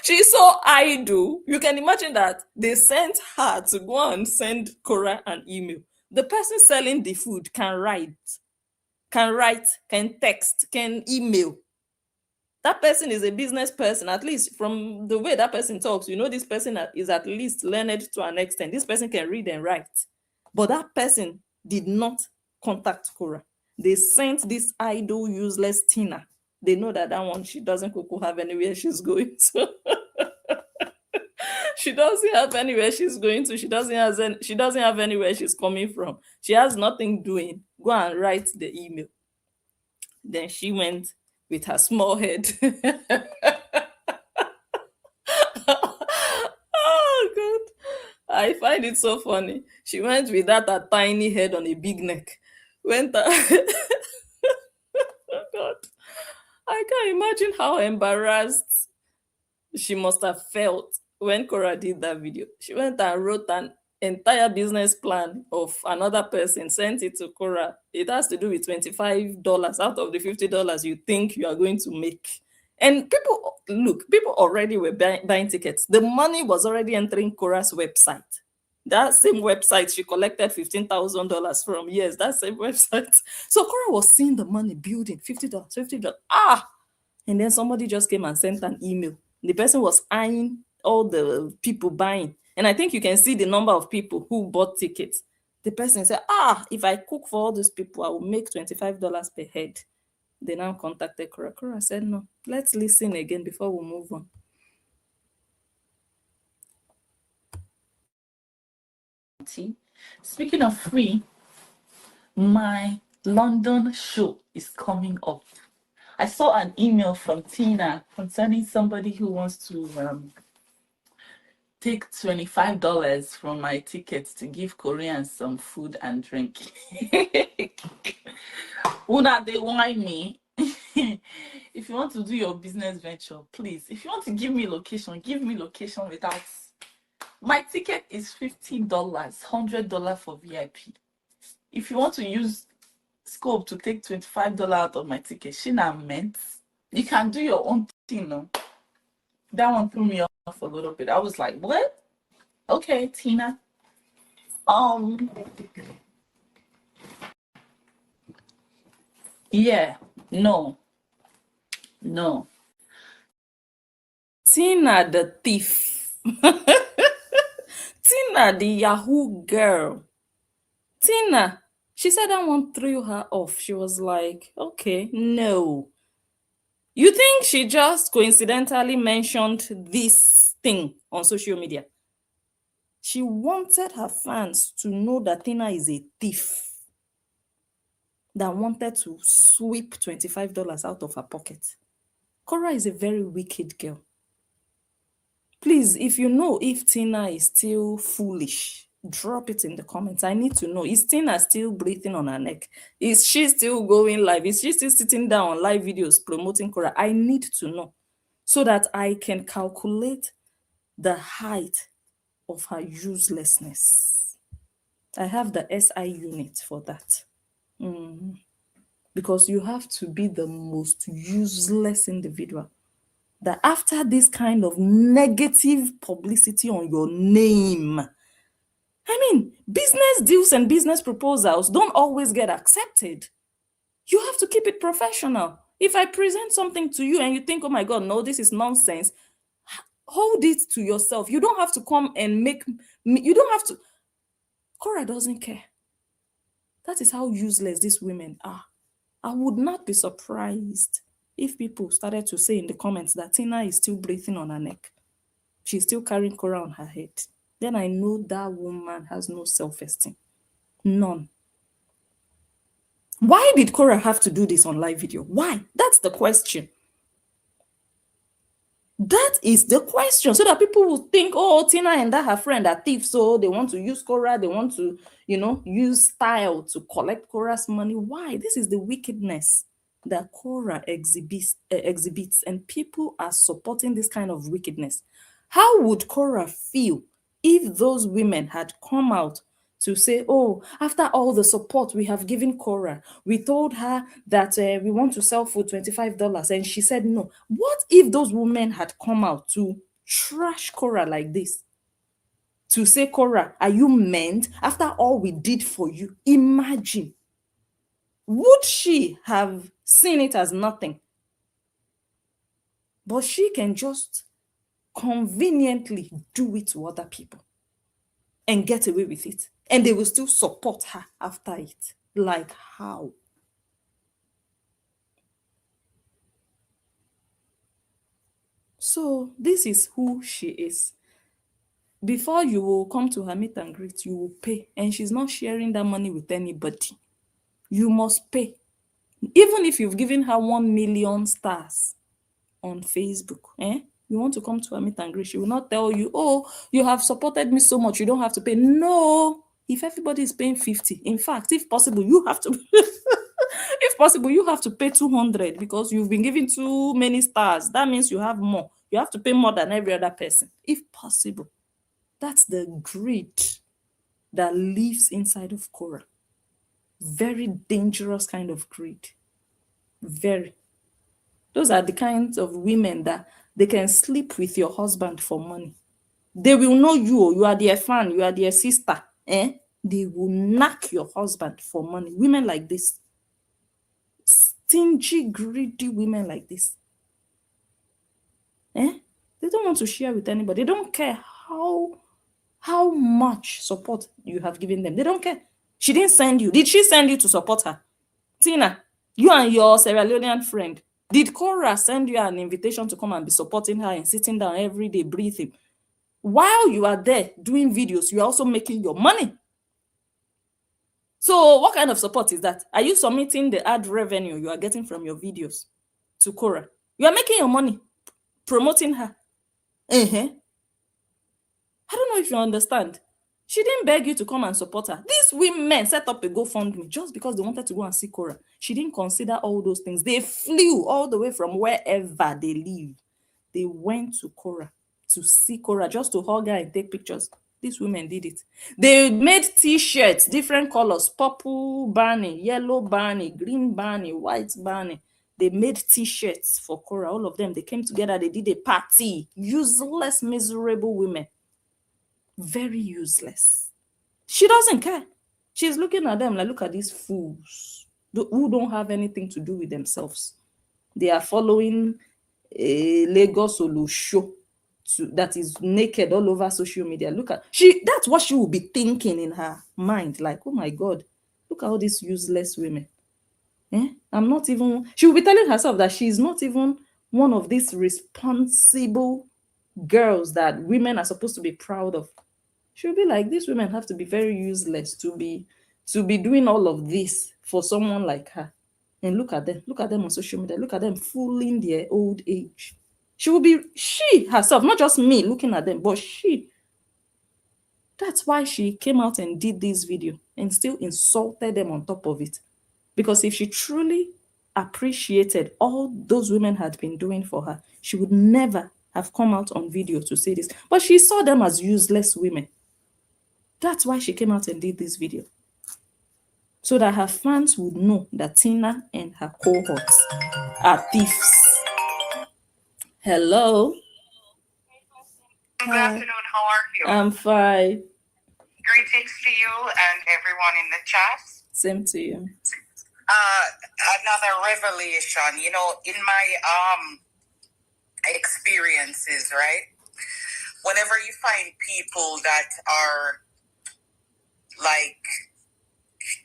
She's so idle. You can imagine that they sent her to go and send Cora an email. The person selling the food can write, can text, can email. That person is a business person, at least from the way that person talks. This person is at least learned to an extent. This person can read and write. But that person did not contact Cora. They sent this idle, useless Tina. They know that one, she doesn't have anywhere she's going to. She doesn't have anywhere she's going to. She doesn't have anywhere she's coming from. She has nothing doing. Go and write the email. Then she went with her small head. Oh, God. I find it so funny. She went with that tiny head on a big neck. Oh, God. I can't imagine how embarrassed she must have felt when Cora did that video. She went and wrote an entire business plan of another person, sent it to Cora. It has to do with $25 out of the $50 you think you are going to make. And people already were buying tickets. The money was already entering Cora's website. That same website she collected $15,000 from. Yes, that same website. So Cora was seeing the money building, $50. And then somebody just came and sent an email. The person was eyeing all the people buying. And I think you can see the number of people who bought tickets. The person said, if I cook for all these people, I will make $25 per head. They now contacted Cora. Cora said, no, let's listen again before we move on. Speaking of free, my London show is coming up. I saw an email from Tina concerning somebody who wants to take $25 from my tickets to give Koreans some food and drink. Una, they want me. If you want to do your business venture, please. If you want to give me location without. My ticket is $50, $100 for VIP. If you want to use scope to take $25 out of my ticket, Shina meant you can do your own thing. No? That one threw me off a little bit. I was like, what? Okay, Tina. Yeah, no. Tina the thief. Tina the Yahoo girl. Tina, she said that one threw her off. She was like, okay, no. You think she just coincidentally mentioned this thing on social media? She wanted her fans to know that Tina is a thief that wanted to sweep $25 out of her pocket. Cora is a very wicked girl. Please, if you know if Tina is still foolish, drop it in the comments. I need to know. Is Tina still breathing on her neck? Is she still going live? Is she still sitting down on live videos promoting Cora? I need to know so that I can calculate the height of her uselessness. I have the SI unit for that. Because you have to be the most useless individual. That after this kind of negative publicity on your name, I mean, business deals and business proposals don't always get accepted. You have to keep it professional. If I present something to you and you think, oh my God, no, this is nonsense, hold it to yourself. You don't have to come and make me, you don't have to. Cora doesn't care. That is how useless these women are. I would not be surprised if people started to say in the comments that Tina is still breathing on her neck. She's still carrying Cora on her head. Then I know that woman has no self-esteem. None. Why did Cora have to do this on live video? Why? That's the question. That is the question. So that people will think, oh, Tina and that her friend are thieves, so they want to use Cora, they want to, use style to collect Cora's money. Why? This is the wickedness that Cora exhibits, and people are supporting this kind of wickedness. How would Cora feel if those women had come out to say, oh, after all the support we have given Cora, we told her that we want to sell for $25, and she said no. What if those women had come out to trash Cora like this? To say, Cora, are you meant? After all we did for you, imagine. Would she have seen it as nothing? But she can just conveniently do it to other people and get away with it. And they will still support her after it. Like how? So this is who she is. Before you will come to her meet and greet, you will pay. And she's not sharing that money with anybody. You must pay. Even if you've given her 1 million stars on Facebook, you want to come to her meet and greet, she will not tell you, oh, you have supported me so much, you don't have to pay. No. If everybody is paying 50, in fact, if possible, you have to if possible, you have to pay 200 because you've been given too many stars. That means you have more. You have to pay more than every other person, if possible. That's the greed that lives inside of Cora. Very dangerous kind of greed. Very. Those are the kinds of women that they can sleep with your husband for money. They will know you are their fan, you are their sister. They will knock your husband for money. Women like this. Stingy, greedy women like this. They don't want to share with anybody. They don't care how much support you have given them. They don't care. She didn't send you. Did she send you to support her? Tina, you and your Sierra Leonean friend, did Cora send you an invitation to come and be supporting her and sitting down every day breathing? While you are there doing videos, you are also making your money. So what kind of support is that? Are you submitting the ad revenue you are getting from your videos to Cora? You are making your money promoting her. I don't know if you understand. She didn't beg you to come and support her. These women set up a GoFundMe just because they wanted to go and see Cora. She didn't consider all those things. They flew all the way from wherever they live. They went to Cora to see Cora, just to hug her and take pictures. These women did it. They made t-shirts, different colors, purple Barney, yellow Barney, green Barney, white Barney. They made t-shirts for Cora, all of them. They came together, they did a party. Useless, miserable women. Very useless. She doesn't care. She's looking at them like, look at these fools who don't have anything to do with themselves. They are following a Lagos Olu show that is naked all over social media. Look at that's what she will be thinking in her mind. Like, oh my God, look at all these useless women. She will be telling herself that she's not even one of these responsible girls that women are supposed to be proud of. She'll be like, these women have to be very useless to be doing all of this for someone like her. And look at them on social media, look at them fooling their old age. She herself, not just me looking at them, but she. That's why she came out and did this video and still insulted them on top of it. Because if she truly appreciated all those women had been doing for her, she would never have come out on video to say this, but she saw them as useless women. That's why she came out and did this video, so that her fans would know that Tina and her cohorts are thieves. Hello. Good afternoon. How are you? I'm fine. Greetings to you and everyone in the chat. Same to you. Another revelation, in my experiences, right? Whenever you find people that are like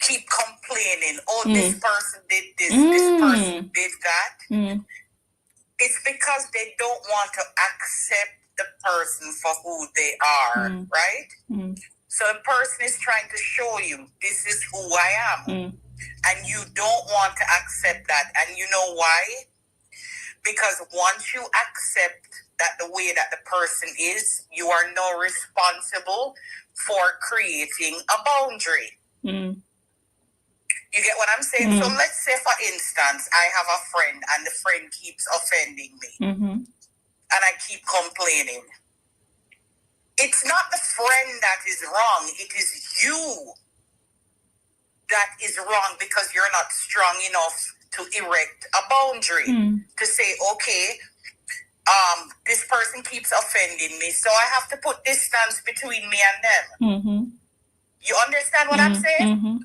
keep complaining, this person did this, this person did that, it's because they don't want to accept the person for who they are, right? So the person is trying to show you, this is who I am. And you don't want to accept that. And you know why? Because once you accept that the way that the person is, you are now responsible for creating a boundary. You get what I'm saying? So let's say, for instance, I have a friend and the friend keeps offending me. And I keep complaining. It's not the friend that is wrong. It is you that is wrong because you're not strong enough to erect a boundary to say, okay, this person keeps offending me, so I have to put distance between me and them. You understand what I'm saying?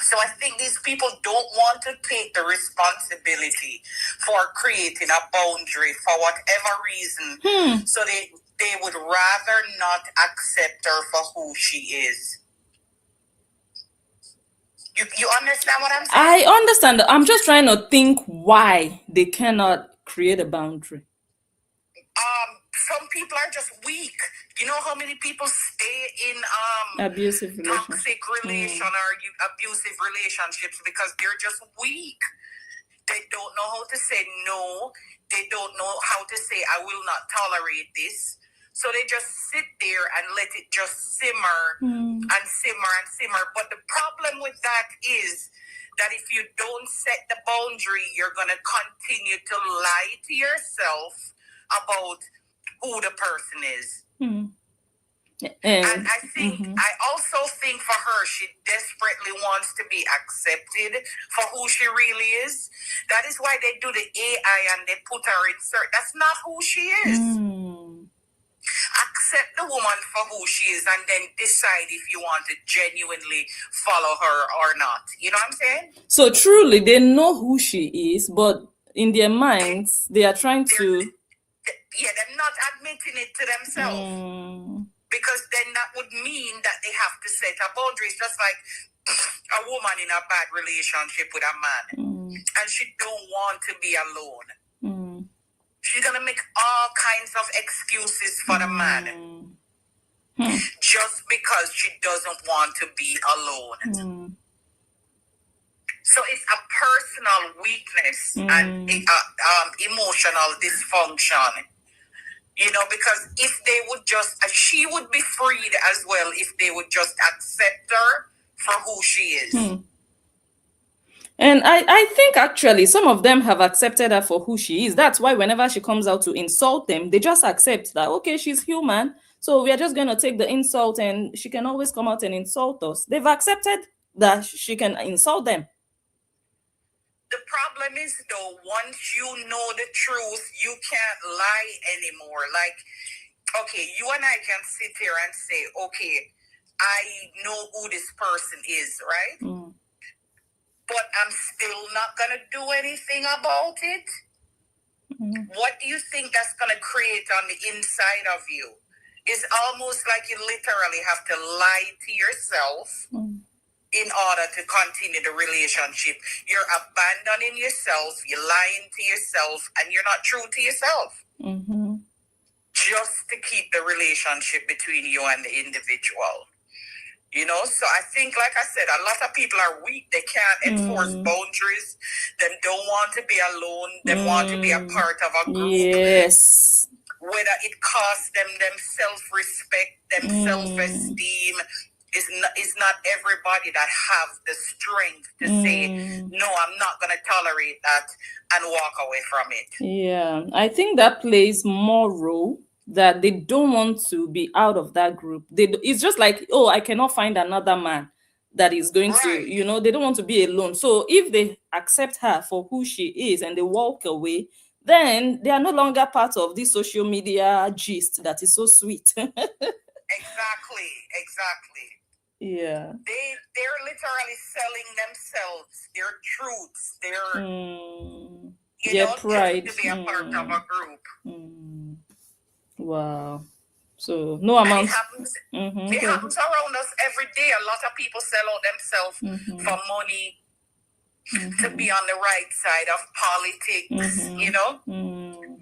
So I think these people don't want to take the responsibility for creating a boundary for whatever reason. So they would rather not accept her for who she is. You understand what I'm saying? I understand. I'm just trying to think why they cannot create a boundary. Some people are just weak. You know how many people stay in abusive toxic relation or abusive relationships because they're just weak. They don't know how to say no. They don't know how to say, I will not tolerate this. So they just sit there and let it just simmer and simmer and simmer. But the problem with that is that if you don't set the boundary, you're going to continue to lie to yourself about who the person is. And I also think for her, she desperately wants to be accepted for who she really is. That is why they do the AI and they put her in search. That's not who she is. Accept the woman for who she is and then decide if you want to genuinely follow her or not. You know what I'm saying? So truly, they know who she is, but in their minds, they are trying to... Yeah, they're not admitting it to themselves. Because then that would mean that they have to set a boundary. It's just like a woman in a bad relationship with a man. And she don't want to be alone. She's going to make all kinds of excuses for the man. Just because she doesn't want to be alone. So it's a personal weakness and emotional dysfunction. You know, because if they would just, she would be freed as well if they would just accept her for who she is. And I think actually some of them have accepted her for who she is. That's why whenever she comes out to insult them, they just accept that, okay, she's human. So we are just going to take the insult and she can always come out and insult us. They've accepted that she can insult them. The problem is, though, once you know the truth, you can't lie anymore. Like, okay, you and I can sit here and say, okay, I know who this person is, right? But I'm still not going to do anything about it. What do you think that's going to create on the inside of you? It's almost like you literally have to lie to yourself in order to continue the relationship. You're abandoning yourself, you're lying to yourself, and you're not true to yourself. Just to keep the relationship between you and the individual. You know, so I think, like I said, a lot of people are weak. They can't enforce boundaries. They don't want to be alone. They want to be a part of a group. Yes. Whether it costs them self-respect, them self-esteem, It's not everybody that have the strength to say, no, I'm not going to tolerate that and walk away from it. Yeah, I think that plays more role that they don't want to be out of that group. It's just like, oh, I cannot find another man that is going to, they don't want to be alone. So if they accept her for who she is and they walk away, then they are no longer part of this social media gist that is so sweet. Exactly. Yeah. They're literally selling themselves, their truths, their pride just to be a part of a group. Wow. So no amount. It happens around us every day. A lot of people sell out themselves for money, to be on the right side of politics,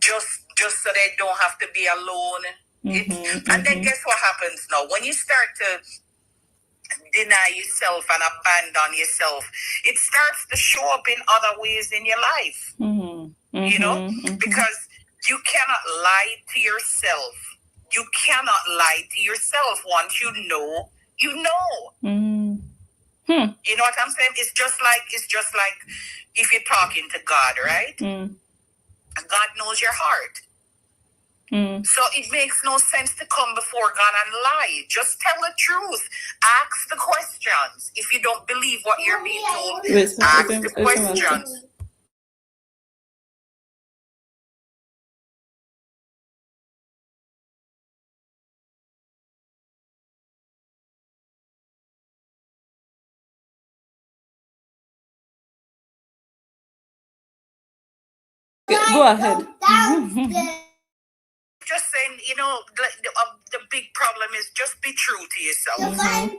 just so they don't have to be alone. And then guess what happens now? When you start to deny yourself and abandon yourself, it starts to show up in other ways in your life. Because you cannot lie to yourself. You cannot lie to yourself. Once you know, you know. You know what I'm saying? It's just like if you're talking to God, right? God knows your heart. So it makes no sense to come before God and lie. Just tell the truth. Ask the questions. If you don't believe what you're being told, ask the questions. Go ahead. Just saying, the big problem is just be true to yourself. Whatever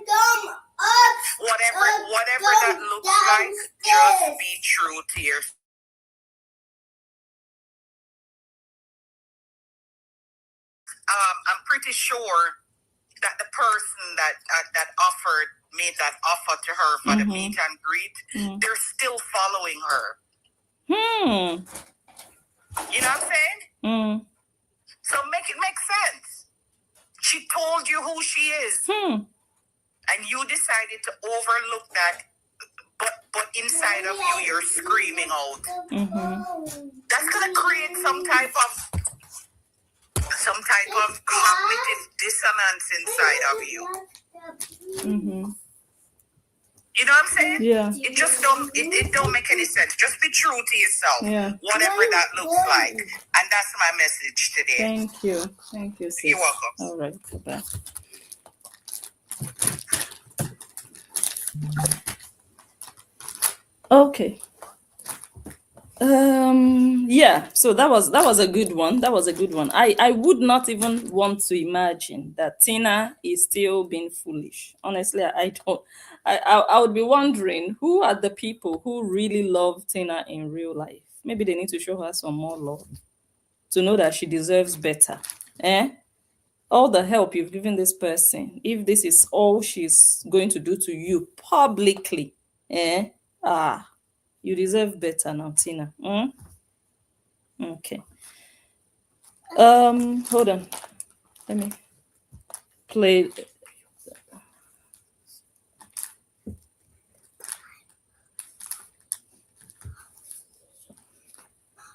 that looks like, just be true to yourself. I'm pretty sure that the person that made that offer to her for the meet and greet, they're still following her. You know what I'm saying? So make it make sense. She told you who she is, and you decided to overlook that. But inside of you, you're screaming out. That's gonna create some type of cognitive dissonance inside of you. You know what I'm saying? Yeah. It just don't make any sense. Just be true to yourself. Whatever that looks like. And that's my message today. Thank you, sis. You're welcome. All right, bye. Okay. Yeah, so that was a good one. I would not even want to imagine that Tina is still being foolish. Honestly, I would be wondering who are the people who really love Tina in real life. Maybe they need to show her some more love to know that she deserves better. All the help you've given this person, if this is all she's going to do to you publicly, you deserve better now, Tina. Okay. Hold on. Let me play.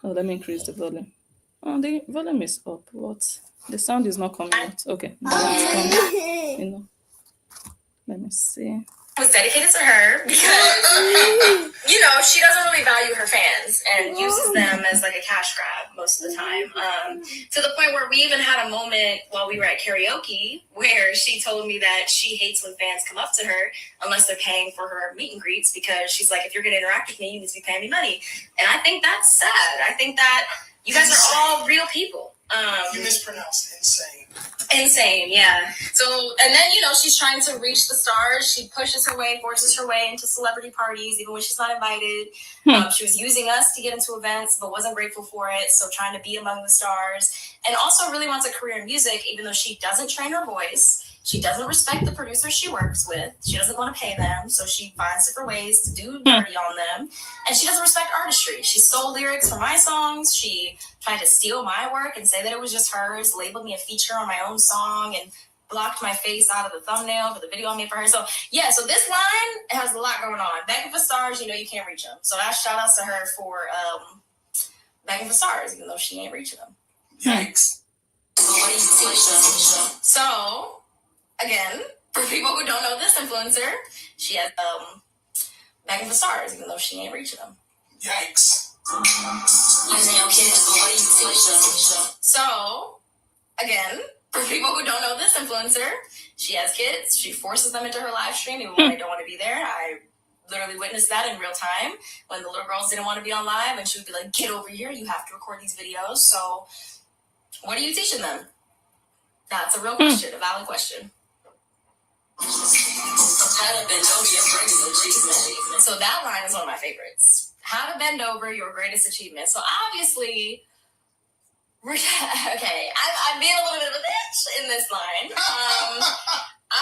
Oh, let me increase the volume. Oh, the volume is up. What? The sound is not coming out. Okay. Now it's coming. Let me see. Was dedicated to her because, she doesn't really value her fans and uses them as like a cash grab most of the time. To the point where we even had a moment while we were at karaoke where she told me that she hates when fans come up to her unless they're paying for her meet and greets, because she's like, if you're going to interact with me, you need to be paying me money. And I think that's sad. I think that you guys are all real people. You mispronounced insane. Insane, yeah. So, and then, she's trying to reach the stars. She pushes her way, forces her way into celebrity parties, even when she's not invited. She was using us to get into events, but wasn't grateful for it. So trying to be among the stars. And also really wants a career in music, even though she doesn't train her voice. She doesn't respect the producers she works with. She doesn't want to pay them. So she finds different ways to do dirty on them. And she doesn't respect artistry. She stole lyrics from my songs. She tried to steal my work and say that it was just hers, labeled me a feature on my own song. And blocked my face out of the thumbnail for the video I made for her. So yeah, so this line has a lot going on. Begging for stars, you can't reach them. So that's shout outs to her for begging for stars, even though she ain't reaching them. Yikes. So again, for people who don't know this influencer, she has begging for stars, even though she ain't reaching them. Yikes. So again, for people who don't know this influencer, she has kids. She forces them into her live stream even when they don't want to be there. I literally witnessed that in real time when the little girls didn't want to be on live, and she would be like, "Get over here! You have to record these videos." So, what are you teaching them? That's a real question, a valid question. So that line is one of my favorites. How to bend over your greatest achievement. So obviously, okay, I'm being a little bit of a bitch in this line.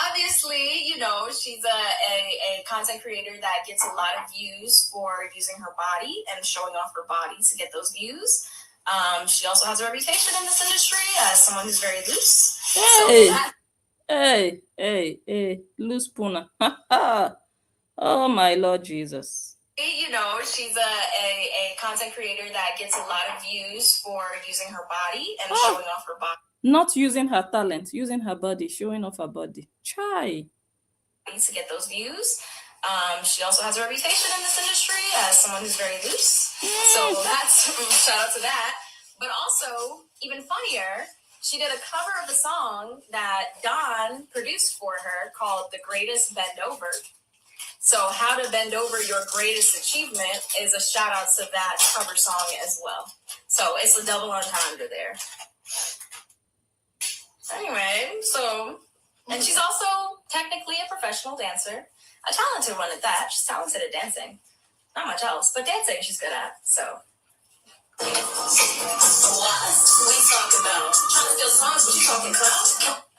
Obviously, she's a content creator that gets a lot of views for using her body and showing off her body to get those views. She also has a reputation in this industry as someone who's very loose. Hey, loose puna. Oh my Lord Jesus. She's a content creator that gets a lot of views for using her body and showing off her body. Not using her talent, using her body, showing off her body. Try. To get those views. She also has a reputation in this industry as someone who's very loose. So that's shout out to that. But also, even funnier, she did a cover of the song that Don produced for her called The Greatest Bend Over. So how to bend over your greatest achievement is a shout out to that cover song as well. So it's a double entendre there. Anyway, and she's also technically a professional dancer, a talented one at that. She's talented at dancing. Not much else, but dancing she's good at, so. What we talking about? Trying to steal songs, but you talking clout?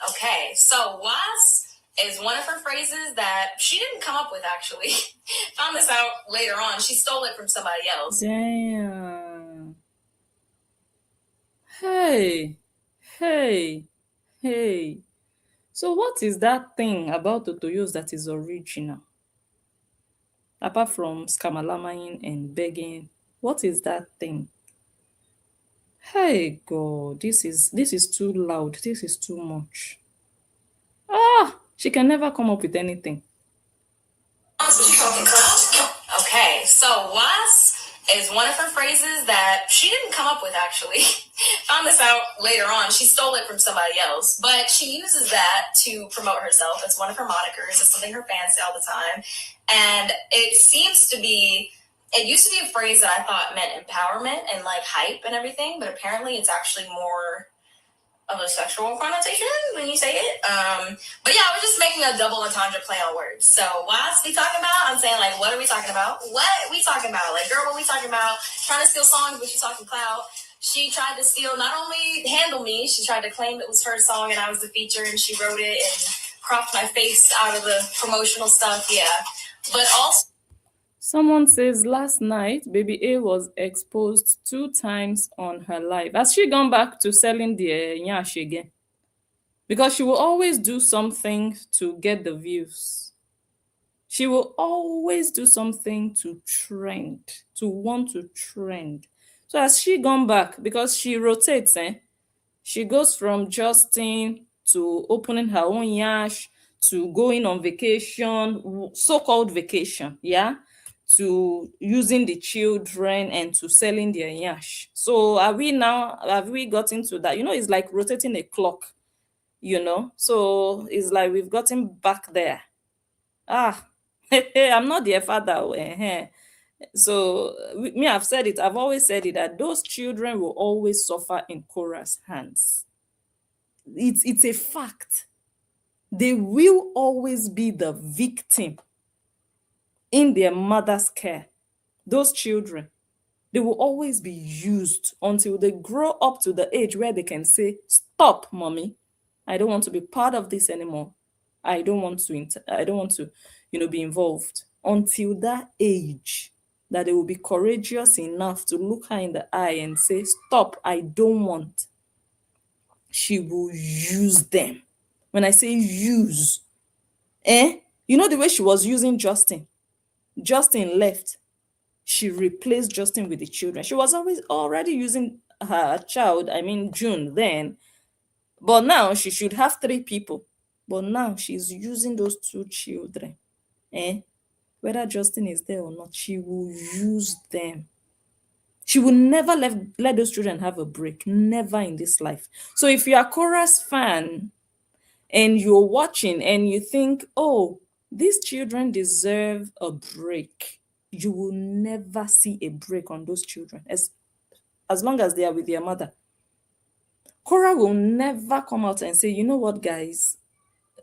Okay, so was is one of her phrases that she didn't come up with, actually. Found this out later on. She stole it from somebody else. Damn. Hey. So what is that thing about Totoyos that is original? Apart from scamalamaing and begging, what is that thing? Hey God, this is too loud. This is too much. She can never come up with anything. Okay, so was is one of her phrases that she didn't come up with, actually. Found this out later on. She stole it from somebody else, but she uses that to promote herself. It's one of her monikers. It's something her fans say all the time. And it used to be a phrase that I thought meant empowerment and like hype and everything, but apparently it's actually more of a sexual connotation when you say it. But yeah, I was just making a double entendre play on words. So what we talking about? I'm saying like, what are we talking about? What we talking about? Like, girl, what we talking about? Trying to steal songs, but you talking clout. She tried to steal not only Handle Me, she tried to claim it was her song and I was the feature and she wrote it and cropped my face out of the promotional stuff. Yeah. But also, someone says last night, Baby A was exposed 2 times on her live. Has she gone back to selling the nyash again? Because she will always do something to get the views. She will always do something to trend, to want to trend. So has she gone back? Because she rotates, She goes from Justin to opening her own yash to going on vacation, so-called vacation, yeah? To using the children and to selling their yash. So have we gotten to that? It's like rotating a clock, So it's like we've gotten back there. I'm not their father. So I've said it. I've always said it that those children will always suffer in Korah's hands. It's a fact. They will always be the victim in their mother's care. Those children, they will always be used until they grow up to the age where they can say, "Stop, mommy. I don't want to be part of this anymore. I don't want to, be involved." Until that age, that they will be courageous enough to look her in the eye and say, "Stop, I don't want." She will use them When I say use, you know the way she was using Justin? Justin left. She replaced Justin with the children. She was always already using her child, I mean June then, but now she should have 3 people. But now she's using those 2 children. Whether Justin is there or not, she will use them. She will never let those children have a break. Never in this life. So if you're a chorus fan and you're watching and you think, oh, these children deserve a break, you will never see a break on those children as long as they are with their mother. Cora will never come out and say, you know what, guys,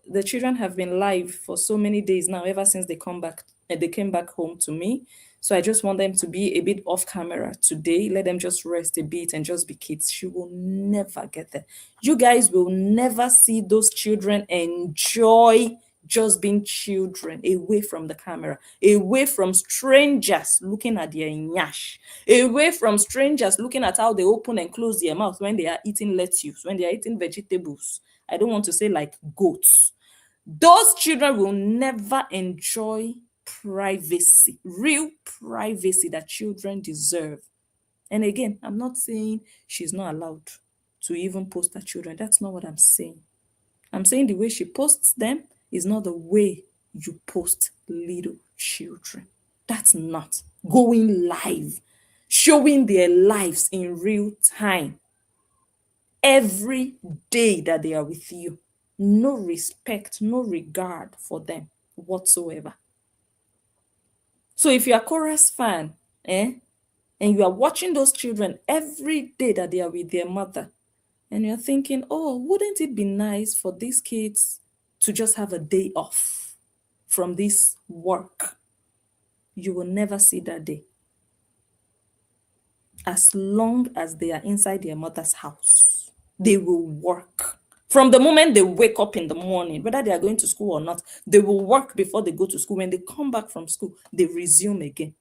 the children have been live for so many days now, ever since they came back home to me. So I just want them to be a bit off camera today. Let them just rest a bit and just be kids. She will never get there. You guys will never see those children enjoy just being children, away from the camera, away from strangers looking at their nyash, away from strangers looking at how they open and close their mouth when they are eating lettuce, when they are eating vegetables. I don't want to say like goats. Those children will never enjoy privacy, real privacy that children deserve. And again, I'm not saying she's not allowed to even post her children. That's not what I'm saying. I'm saying the way she posts them is not the way you post little children. That's not going live, showing their lives in real time every day that they are with you. No respect, no regard for them whatsoever. So if you're a chorus fan, and you are watching those children every day that they are with their mother, and you're thinking, oh, wouldn't it be nice for these kids to just have a day off from this work? You will never see that day. As long as they are inside their mother's house, they will work. From the moment they wake up in the morning, whether they are going to school or not, they will work before they go to school. When they come back from school, they resume again.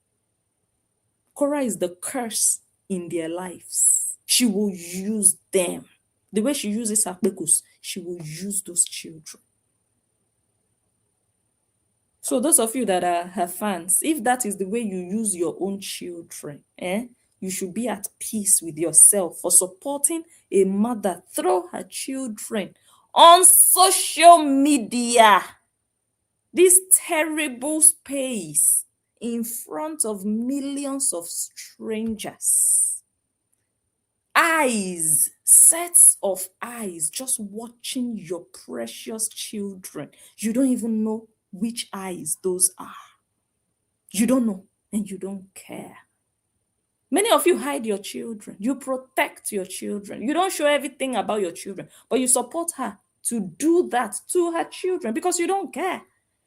Cora is the curse in their lives. She will use them. The way she uses Akpekus, she will use those children. So those of you that are her fans, if that is the way you use your own children, you should be at peace with yourself for supporting a mother through her children on social media. This terrible space in front of millions of strangers. Eyes, sets of eyes, just watching your precious children. You don't even know which eyes those are. You don't know, and you don't care. Many of you hide your children. You protect your children. You don't show everything about your children, but you support her to do that to her children because you don't care.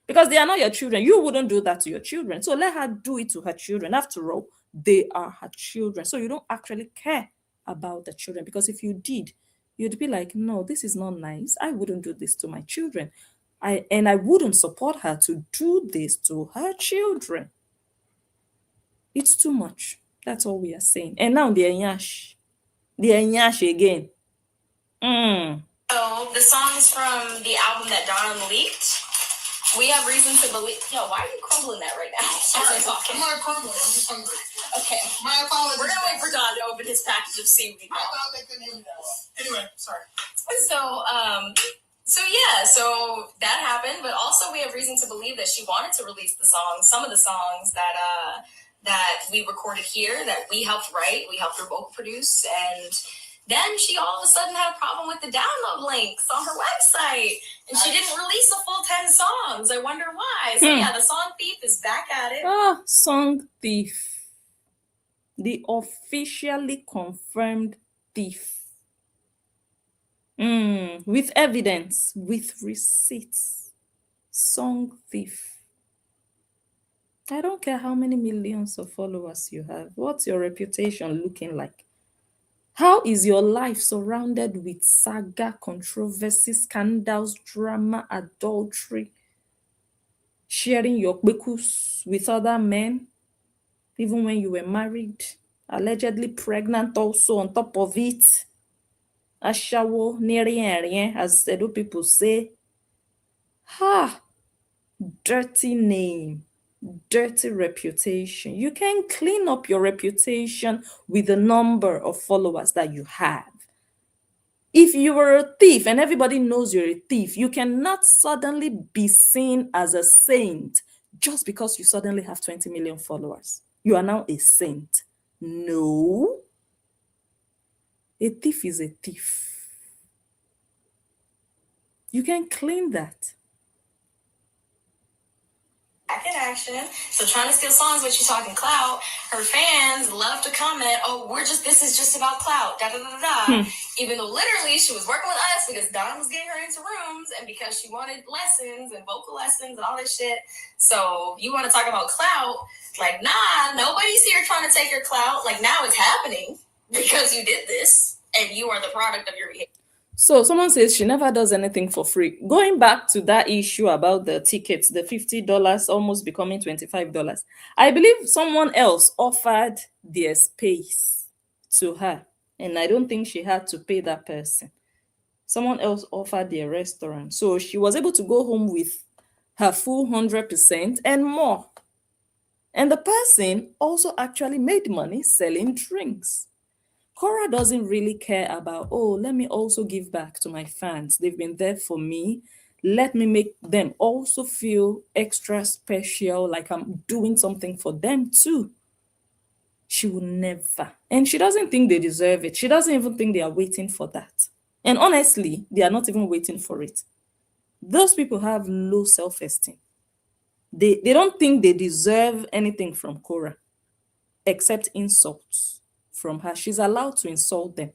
Because they are not your children. You wouldn't do that to your children. So let her do it to her children. After all, they are her children. So you don't actually care about the children, because if you did, you'd be like, no, this is not nice. I wouldn't do this to my children. I wouldn't support her to do this to her children. It's too much. That's all we are saying. And now the Enyash. The Enyash again. So the songs from the album that Don leaked, we have reason to believe. Yo, why are you crumbling that right now? I'm not crumbling. I'm just hungry. Okay. My apologies. We're gonna wait for Don to open his package of seaweed. I thought they couldn't hear me that well. Anyway, sorry. So that happened, but also we have reason to believe that she wanted to release the songs, some of the songs that we recorded here, that we helped write, we helped her vocal produce, and then she all of a sudden had a problem with the download links on her website, and she didn't release a full 10 songs. I wonder why. So yeah, the Song Thief is back at it. Song Thief. The officially confirmed thief. With evidence, with receipts. Song Thief. I don't care how many millions of followers you have. What's your reputation looking like? How is your life surrounded with saga, controversy, scandals, drama, adultery, sharing your bekus with other men, even when you were married, allegedly pregnant also on top of it? Ashawo, Nierien, as Edo people say. Ha! Dirty name, dirty reputation. You can clean up your reputation with the number of followers that you have. If you were a thief and everybody knows you're a thief, you cannot suddenly be seen as a saint just because you suddenly have 20 million followers. You are now a saint. No. A thief is a thief. You can clean that. Back in action. So trying to steal songs, but she's talking clout. Her fans love to comment, "Oh, this is just about clout." Da da da da. Even though literally she was working with us because Don was getting her into rooms and because she wanted lessons and vocal lessons and all this shit. So you want to talk about clout? Like, nah, nobody's here trying to take your clout. Like, now it's happening because you did this and you are the product of your behavior. So someone says she never does anything for free. Going back to that issue about the tickets, the $50 almost becoming $25. I believe someone else offered their space to her, and I don't think she had to pay that person. Someone else offered their restaurant. So she was able to go home with her full 100% and more. And the person also actually made money selling drinks. Cora doesn't really care about, oh, let me also give back to my fans. They've been there for me. Let me make them also feel extra special, like I'm doing something for them too. She will never. And she doesn't think they deserve it. She doesn't even think they are waiting for that. And honestly, they are not even waiting for it. Those people have low self-esteem. They don't think they deserve anything from Cora except insults from her. She's allowed to insult them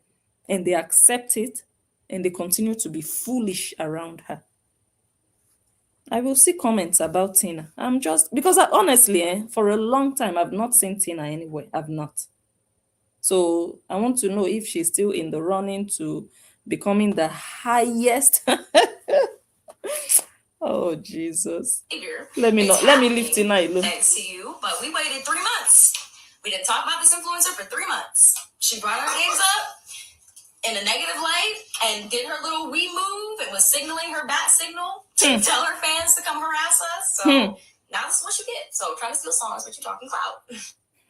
and they accept it and they continue to be foolish around her. I will see comments about Tina. I'm just, because honestly, for a long time, I've not seen Tina anywhere. I've not. So I want to know if she's still in the running to becoming the highest. Oh, Jesus. Let me leave Tina alone. Thanks to you, but we waited 3 months. We didn't talk about this influencer for 3 months. She brought her games up in a negative light and did her little we move and was signaling her bat signal to tell her fans to come harass us. So now this is what you get. So trying to steal songs, but you're talking clout.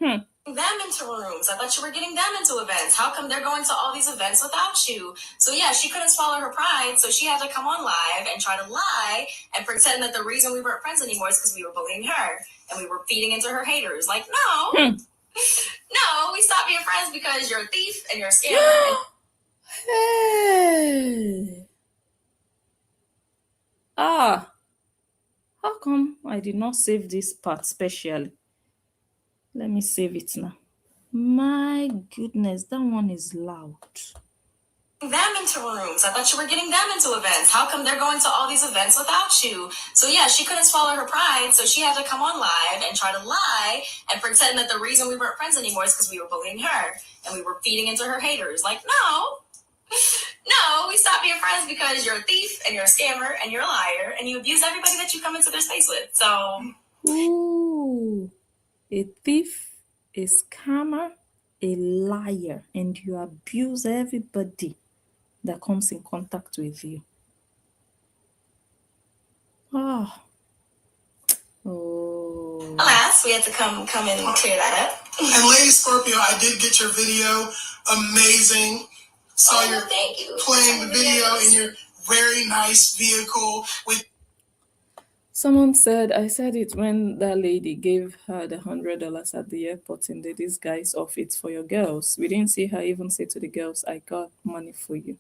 Them into rooms. I thought you were getting them into events. How come they're going to all these events without you? So yeah, she couldn't swallow her pride, so she had to come on live and try to lie and pretend that the reason we weren't friends anymore is because we were bullying her and we were feeding into her haters. Like, no. No, we stopped being friends because you're a thief and you're a scammer. Hey. How come I did not save this part specially? Let me save it now. My goodness, that one is loud. Them into rooms. I thought you were getting them into events. How come they're going to all these events without you? So yeah, she couldn't swallow her pride, so she had to come on live and try to lie and pretend that the reason we weren't friends anymore is because we were bullying her and we were feeding into her haters. Like, no. No, we stopped being friends because you're a thief and you're a scammer and you're a liar and you abuse everybody that you come into their space with. So, ooh, a thief, a scammer, a liar, and you abuse everybody that comes in contact with you. Oh. Alas, we had to come and clear that up. And Lady Scorpio, I did get your video. Amazing. Saw you playing the video in your very nice vehicle with. Someone said, I said it when that lady gave her the $100 at the airport in the disguise of it's for your girls. We didn't see her even say to the girls, I got money for you.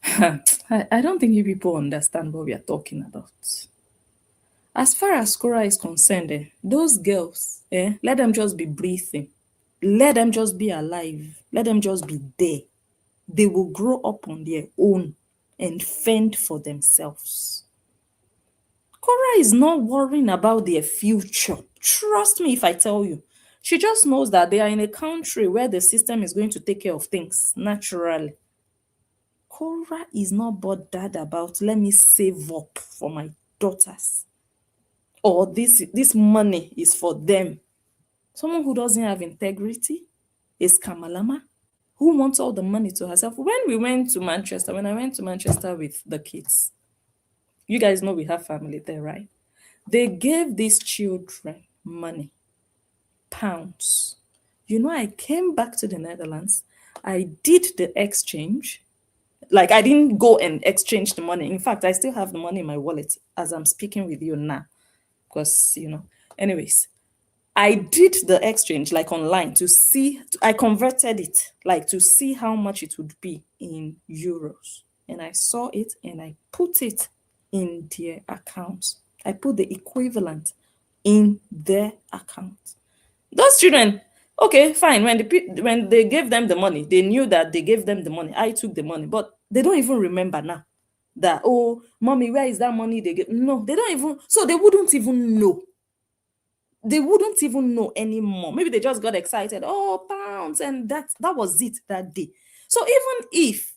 I don't think you people understand what we are talking about. As far as Cora is concerned, those girls, let them just be breathing. Let them just be alive. Let them just be there. They will grow up on their own and fend for themselves. Cora is not worrying about their future. Trust me if I tell you. She just knows that they are in a country where the system is going to take care of things naturally. Cora is not bothered about, let me save up for my daughters. Or this money is for them. Someone who doesn't have integrity is Kamalama. Who wants all the money to herself? When I went to Manchester with the kids, you guys know we have family there, right? They gave these children money, pounds. You know, I came back to the Netherlands. I did the exchange. Like, I didn't go and exchange the money. In fact, I still have the money in my wallet as I'm speaking with you now. Because, anyways, I did the exchange like online to see, I converted it like to see how much it would be in euros. And I saw it and I put it in their account. I put the equivalent in their account. Those children, okay, fine. When they gave them the money, they knew that they gave them the money. I took the money, but they don't even remember now that, oh, mommy, where is that money they get? No, they don't even, so they wouldn't even know. They wouldn't even know anymore. Maybe they just got excited. Oh, pounds. And that was it that day. So even if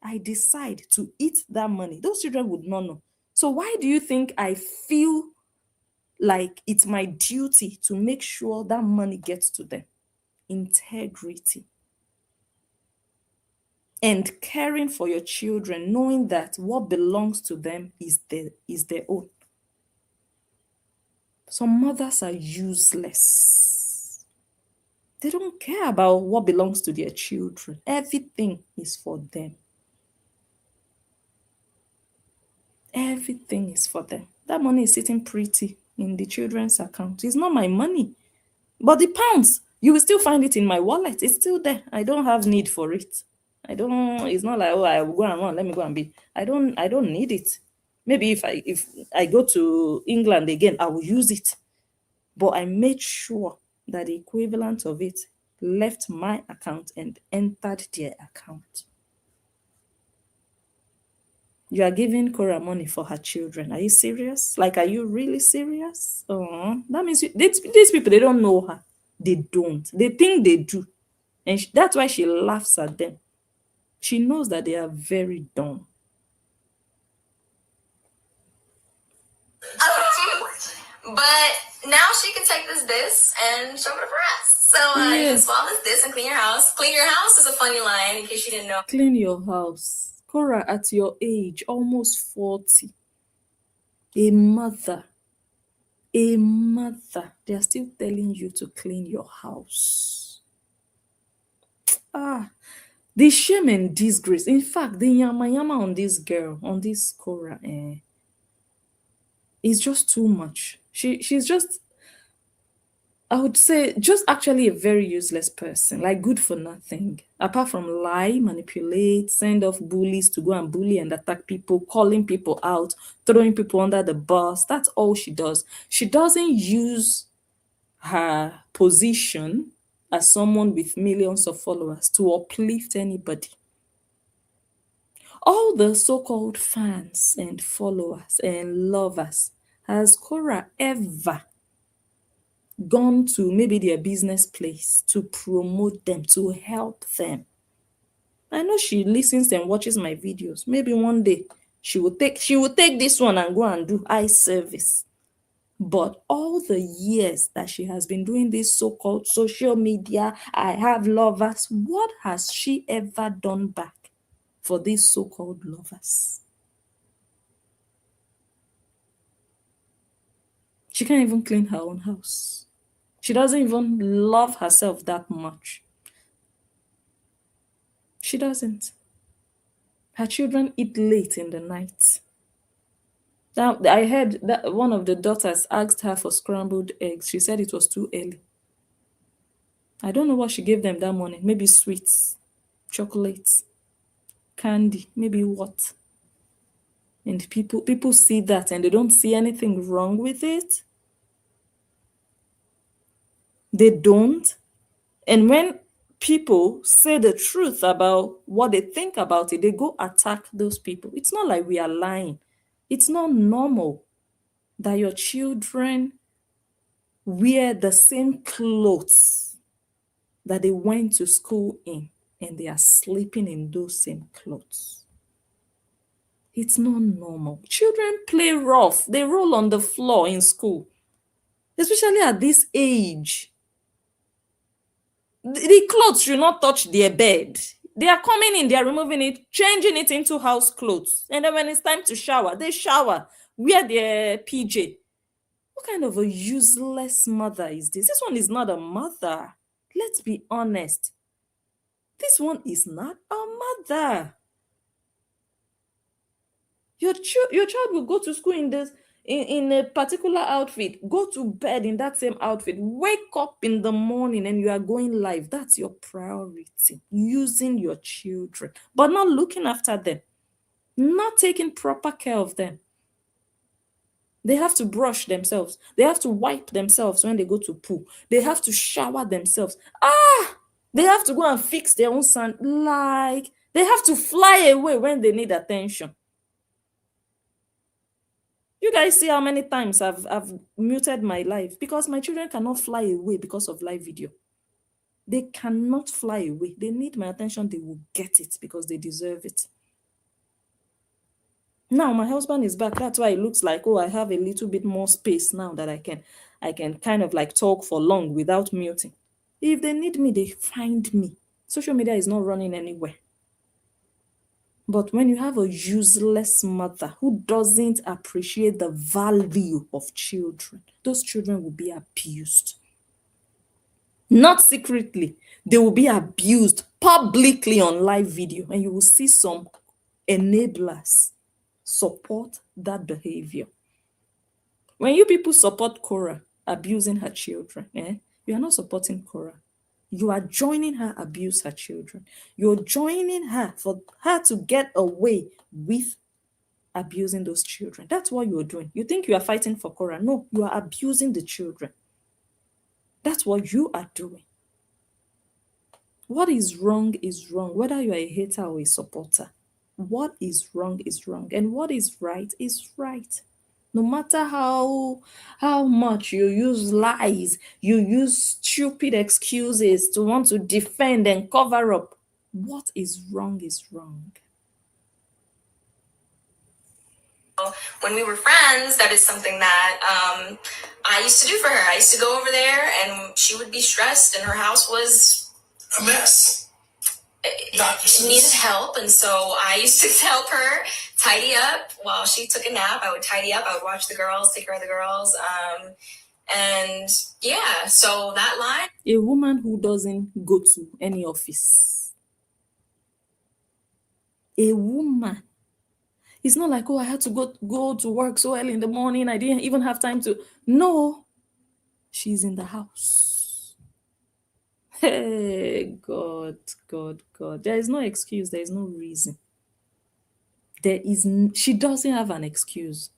I decide to eat that money, those children would not know. So why do you think I feel like it's my duty to make sure that money gets to them? Integrity. And caring for your children, knowing that what belongs to them is their own. Some mothers are useless. They don't care about what belongs to their children. Everything is for them. Everything is for them. That money is sitting pretty in the children's account. It's not my money. But the pounds, you will still find it in my wallet. It's still there. I don't have need for it. It's not like, oh, I will go and run. Let me go and be. I don't need it. Maybe if I go to England again, I will use it. But I made sure that the equivalent of it left my account and entered their account. You are giving Cora money for her children. Are you serious? Like, are you really serious? Oh, that means these people, they don't know her. They don't. They think they do. And that's why she laughs at them. She knows that they are very dumb. But now she can take this and show it for us. So you can swallow this and clean your house. Clean your house is a funny line in case you didn't know. Clean your house. Cora, at your age, almost 40, a mother, they are still telling you to clean your house. The shame and disgrace. In fact, the yama on this girl, on this Cora, is just too much. She's just, I would say, just actually a very useless person, like good for nothing. Apart from lie, manipulate, send off bullies to go and bully and attack people, calling people out, throwing people under the bus. That's all she does. She doesn't use her position as someone with millions of followers to uplift anybody. All the so-called fans and followers and lovers, has Cora ever gone to maybe their business place to promote them, to help them? I know she listens and watches my videos. Maybe one day she will take this one and go and do eye service. But all the years that she has been doing this so-called social media, I have lovers, what has she ever done back for these so-called lovers? She can't even clean her own house. She doesn't even love herself that much. She doesn't. Her children eat late in the night. Now, I heard that one of the daughters asked her for scrambled eggs. She said it was too early. I don't know what she gave them that morning. Maybe sweets, chocolates, candy, maybe what? And people see that and they don't see anything wrong with it. They don't. And when people say the truth about what they think about it, they go attack those people. It's not like we are lying. It's not normal that your children wear the same clothes that they went to school in and they are sleeping in those same clothes. It's not normal. Children play rough. They roll on the floor in school, especially at this age. The clothes should not touch their bed. They are coming in, they are removing it, changing it into house clothes. And then when it's time to shower, they shower, wear their PJ. What kind of a useless mother is this? This one is not a mother. Let's be honest. This one is not a mother. Your child will go to school in this in a particular outfit, go to bed in that same outfit, wake up in the morning and you are going live. That's your priority. Using your children, but not looking after them, not taking proper care of them. They have to brush themselves. They have to wipe themselves when they go to pool. They have to shower themselves. They have to go and fix their own sand. Like, they have to fly away when they need attention. You guys see how many times I've muted my live because my children cannot fly away because of live video. They cannot fly away. They need my attention. They will get it because they deserve it. Now my husband is back. That's why it looks like, oh, I have a little bit more space now that I can kind of like talk for long without muting. If they need me, they find me. Social media is not running anywhere. But when you have a useless mother who doesn't appreciate the value of children, those children will be abused. Not secretly, they will be abused publicly on live video, and you will see some enablers support that behavior. When you people support Cora abusing her children, you are not supporting Cora. You are joining her abuse her children. You're joining her for her to get away with abusing those children. That's what you're doing. You think you are fighting for Cora. No, you are abusing the children. That's what you are doing. What is wrong is wrong, whether you are a hater or a supporter. What is wrong is wrong, and what is right is right. No matter how much you use lies, you use stupid excuses to want to defend and cover up, what is wrong is wrong. When we were friends, that is something that I used to do for her. I used to go over there and she would be stressed and her house was a mess. She needed help, and so I used to help her tidy up while she took a nap. I would tidy up. I would watch the girls, take care of the girls, and yeah. So that line. A woman who doesn't go to any office. A woman. It's not like, oh, I had to go to work so early in the morning. I didn't even have time to. No, she's in the house. Hey, God. There is no excuse. There is no reason. She doesn't have an excuse.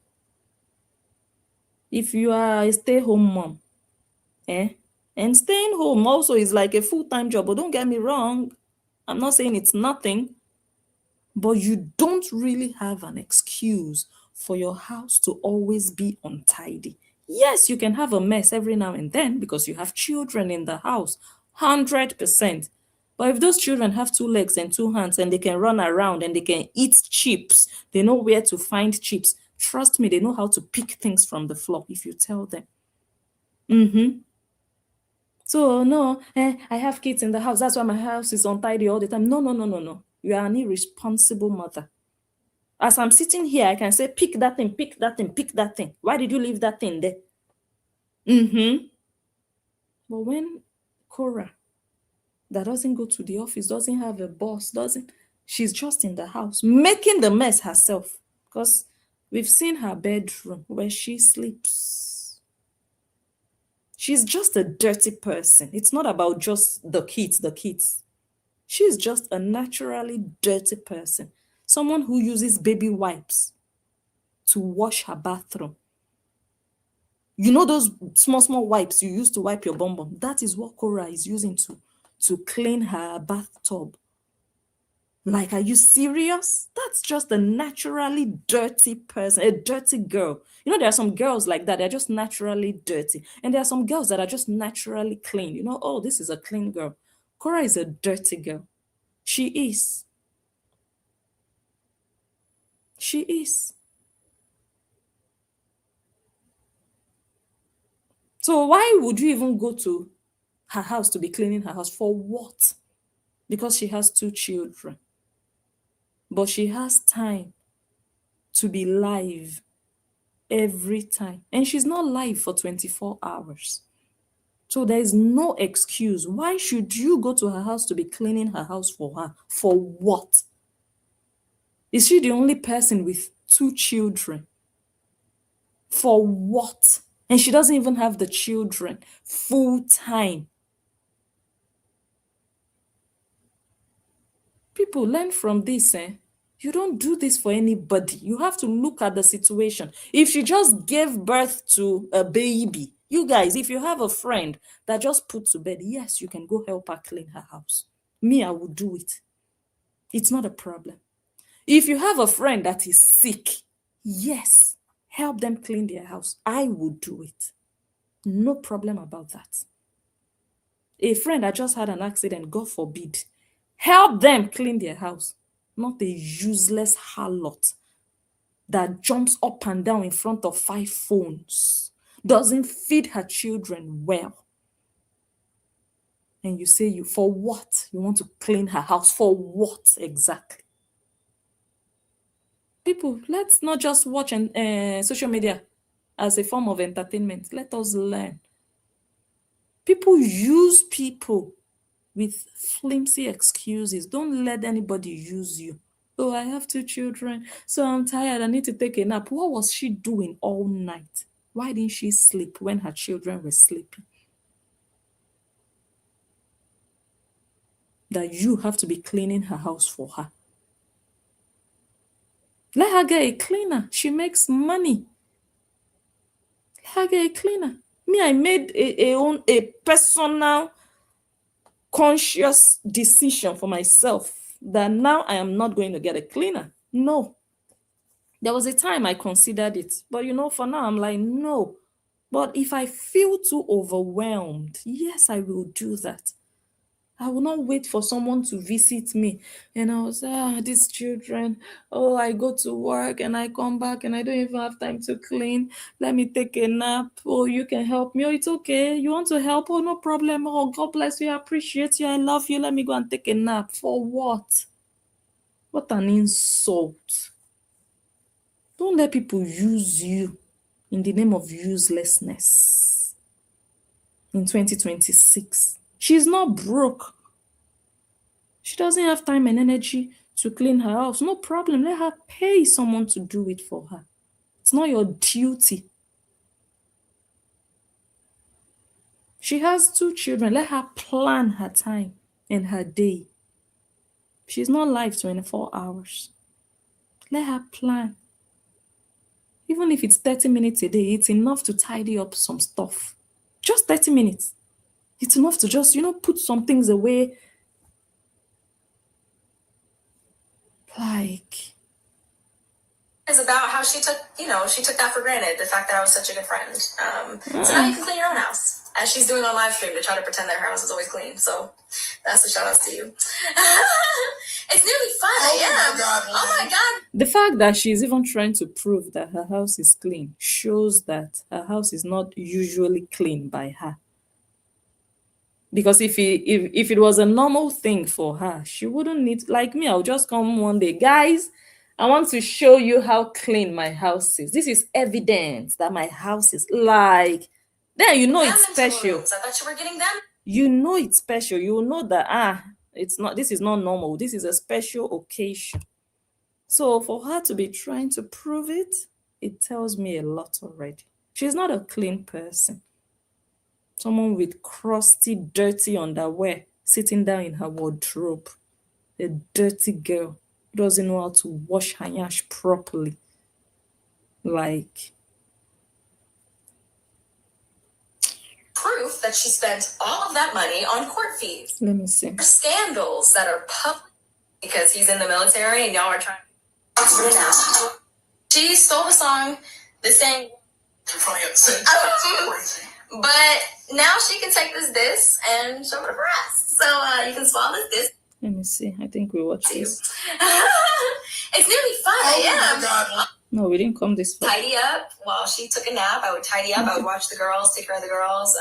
If you are a stay-home mom, and staying home also is like a full-time job, but don't get me wrong. I'm not saying it's nothing, but you don't really have an excuse for your house to always be untidy. Yes, you can have a mess every now and then because you have children in the house. 100%. But if those children have 2 legs and 2 hands and they can run around and they can eat chips, they know where to find chips. Trust me, they know how to pick things from the floor if you tell them. So, no, I have kids in the house. That's why my house is untidy all the time. No. You are an irresponsible mother. As I'm sitting here, I can say, pick that thing, pick that thing, pick that thing. Why did you leave that thing there? But when Cora, that doesn't go to the office, doesn't have a boss, she's just in the house, making the mess herself. Because we've seen her bedroom where she sleeps. She's just a dirty person. It's not about just the kids. She's just a naturally dirty person. Someone who uses baby wipes to wash her bathroom. You know those small wipes you use to wipe your bum bum? That is what Cora is using to clean her bathtub. Like, are you serious? That's just a naturally dirty person, a dirty girl. You know, there are some girls like that. They're just naturally dirty. And there are some girls that are just naturally clean. You know, oh, this is a clean girl. Cora is a dirty girl. She is. She is. So why would you even go to her house to be cleaning her house. For what? Because she has 2 children. But she has time to be live every time. And she's not live for 24 hours. So there is no excuse. Why should you go to her house to be cleaning her house for her? For what? Is she the only person with 2 children? For what? And she doesn't even have the children full time. People, learn from this. You don't do this for anybody. You have to look at the situation. If she just gave birth to a baby, you guys, if you have a friend that just put to bed, yes, you can go help her clean her house. Me, I would do it. It's not a problem. If you have a friend that is sick, yes, help them clean their house. I would do it. No problem about that. A friend that just had an accident, God forbid, help them clean their house. Not a useless harlot that jumps up and down in front of 5 phones, doesn't feed her children well. And you say, for what? You want to clean her house? For what exactly? People, let's not just watch social media as a form of entertainment. Let us learn. People use people with flimsy excuses. Don't let anybody use you. Oh, I have 2 children, so I'm tired. I need to take a nap. What was she doing all night? Why didn't she sleep when her children were sleeping? That you have to be cleaning her house for her. Let her get a cleaner. She makes money. Let her get a cleaner. Me, I made a personal, conscious decision for myself that now I am not going to get a cleaner. No. There was a time I considered it, but for now I'm like, no. But if I feel too overwhelmed, yes, I will do that. I will not wait for someone to visit me. And I was, these children, I go to work and I come back and I don't even have time to clean. Let me take a nap. Oh, you can help me. Oh, it's okay. You want to help? Oh, no problem. Oh, God bless you. I appreciate you. I love you. Let me go and take a nap. For what? What an insult. Don't let people use you in the name of uselessness. In 2026, she's not broke. She doesn't have time and energy to clean her house. No problem. Let her pay someone to do it for her. It's not your duty. She has 2 children. Let her plan her time and her day. She's not live 24 hours. Let her plan. Even if it's 30 minutes a day, it's enough to tidy up some stuff. Just 30 minutes. It's enough to just, put some things away. Like, It's about how she took that for granted, the fact that I was such a good friend. So now you can clean your own house, as she's doing on live stream to try to pretend that her house is always clean. So that's the shout outs to you. It's nearly 5 a.m. Oh my God. The fact that she's even trying to prove that her house is clean shows that her house is not usually clean by her. Because if it was a normal thing for her, she wouldn't need, like me, I'll just come one day. Guys, I want to show you how clean my house is. This is evidence that my house is like, then it's special. I thought you were getting them. It's special. You will know that, this is not normal. This is a special occasion. So for her to be trying to prove it, it tells me a lot already. She's not a clean person. Someone with crusty, dirty underwear sitting down in her wardrobe. A dirty girl who doesn't know how to wash her yash properly. Like, proof that she spent all of that money on court fees. Let me see. Scandals that are public because he's in the military and y'all are trying to put it out. She stole the song, this thing. But now she can take this and show it for us. So you can swallow this. Let me see. I think we watched this. It's nearly 5 a.m. No, we didn't come this far. Tidy up while she took a nap. I would tidy up. I would watch the girls, take care of the girls.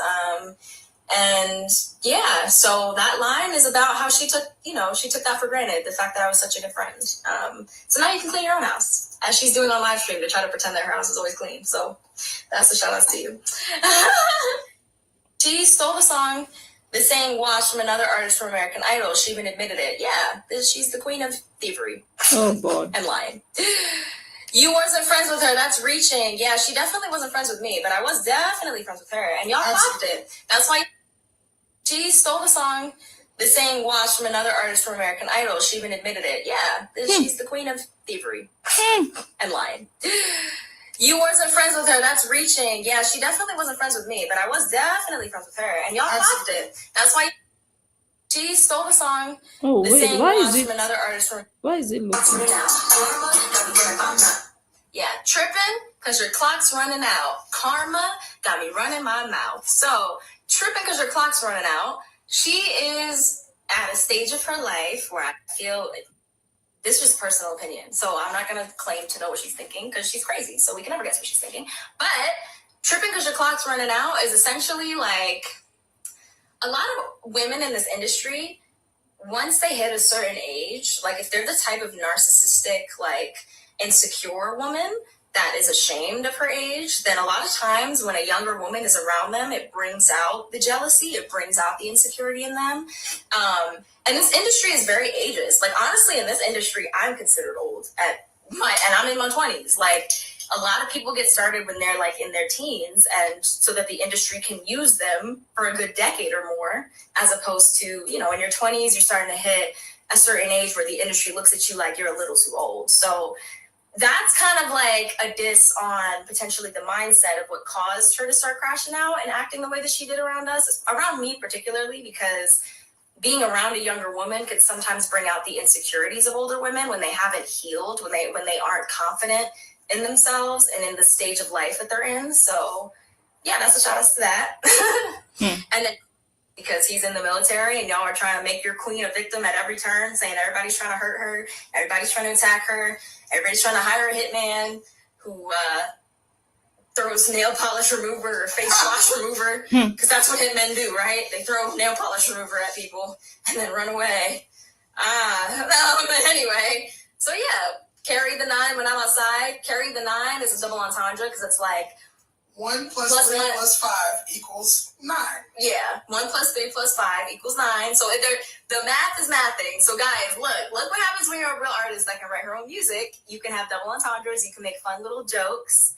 And yeah, so that line is about how she took that for granted, the fact that I was such a good friend. So now you can clean your own house, as she's doing on live stream to try to pretend that her house is always clean. So that's a shout out to you. She stole the song, the saying "wash" from another artist from American Idol. She even admitted it. Yeah, she's the queen of thievery. Oh boy. And lying. You wasn't friends with her. That's reaching. Yeah, she definitely wasn't friends with me, but I was definitely friends with her. And y'all popped it. That's why she stole the song, the saying "wash" from another artist from American Idol. She even admitted it. Yeah, she's the queen of thievery and lying. You wasn't friends with her. That's reaching. Yeah, she definitely wasn't friends with me, but I was definitely friends with her. And y'all popped it. That's why she stole the song. Oh the wait, saying why is "wash" it? from another artist from. Why is it looking? Yeah, tripping because your clock's running out. Karma got me running my mouth. So tripping because your clock's running out. She is at a stage of her life where I feel. This was personal opinion, so I'm not going to claim to know what she's thinking because she's crazy, so we can never guess what she's thinking. But tripping because your clock's running out is essentially like a lot of women in this industry, once they hit a certain age, like if they're the type of narcissistic, like insecure woman that is ashamed of her age, then a lot of times when a younger woman is around them, it brings out the jealousy, it brings out the insecurity in them. And this industry is very ageist. Like honestly, in this industry, I'm considered old and I'm in my 20s. Like a lot of people get started when they're like in their teens, and so that the industry can use them for a good decade or more, as opposed to, in your 20s, you're starting to hit a certain age where the industry looks at you like you're a little too old. So that's kind of like a diss on potentially the mindset of what caused her to start crashing out and acting the way that she did around us, around me particularly, because being around a younger woman could sometimes bring out the insecurities of older women when they haven't healed, when they aren't confident in themselves and in the stage of life that they're in. So yeah, that's a shout out to that. And then because he's in the military and y'all are trying to make your queen a victim at every turn, saying everybody's trying to hurt her, everybody's trying to attack her, everybody's trying to hire a hitman who throws nail polish remover or face wash remover, because that's what hitmen do, right? They throw nail polish remover at people and then run away. But anyway, so yeah, carry the 9 when I'm outside. Carry the 9 is a double entendre because it's like 1 plus 3 plus 5 equals 9. Yeah, 1 plus 3 plus 5 equals 9. So the math is mathing. So guys, look what happens when you're a real artist that can write her own music. You can have double entendres. You can make fun little jokes.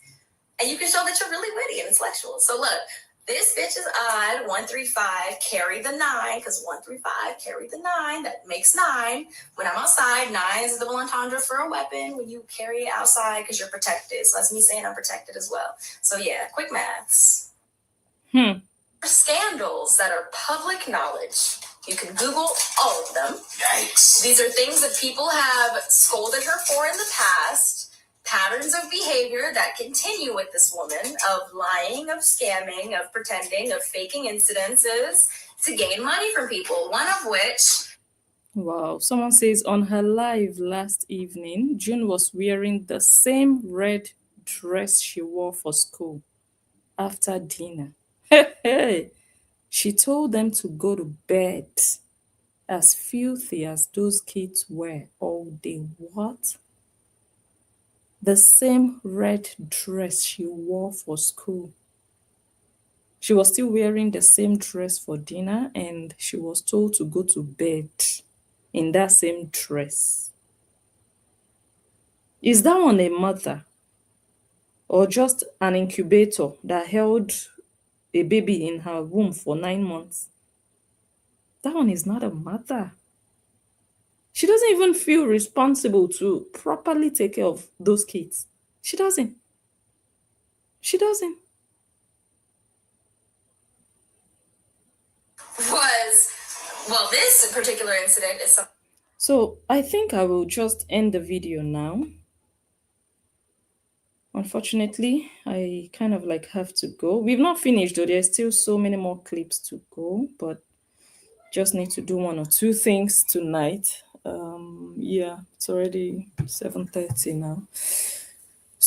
And you can show that you're really witty and intellectual. So look, this bitch is odd. 1, 3, 5, carry the 9, because 1, 3, 5, carry the 9. That makes 9. When I'm outside, 9 is a double entendre for a weapon when you carry it outside because you're protected. So that's me saying I'm protected as well. So yeah, quick maths. Scandals that are public knowledge. You can Google all of them. Yikes. These are things that people have scolded her for in the past. Patterns of behavior that continue with this woman, of lying, of scamming, of pretending, of faking incidences to gain money from people. One of which... Wow. Someone says on her live last evening, June was wearing the same red dress she wore for school after dinner. Hey, she told them to go to bed, as filthy as those kids were all day. What? The same red dress she wore for school. She was still wearing the same dress for dinner, and she was told to go to bed in that same dress. Is that one a mother? Or just an incubator that held a baby in her womb for 9 months? That one is not a mother. She doesn't even feel responsible to properly take care of those kids. She doesn't. She doesn't. This particular incident is something. So I think I will just end the video now. Unfortunately, I kind of like have to go. We've not finished though. There's still so many more clips to go, but just need to do 1 or 2 things tonight. Yeah, it's already 7:30 now.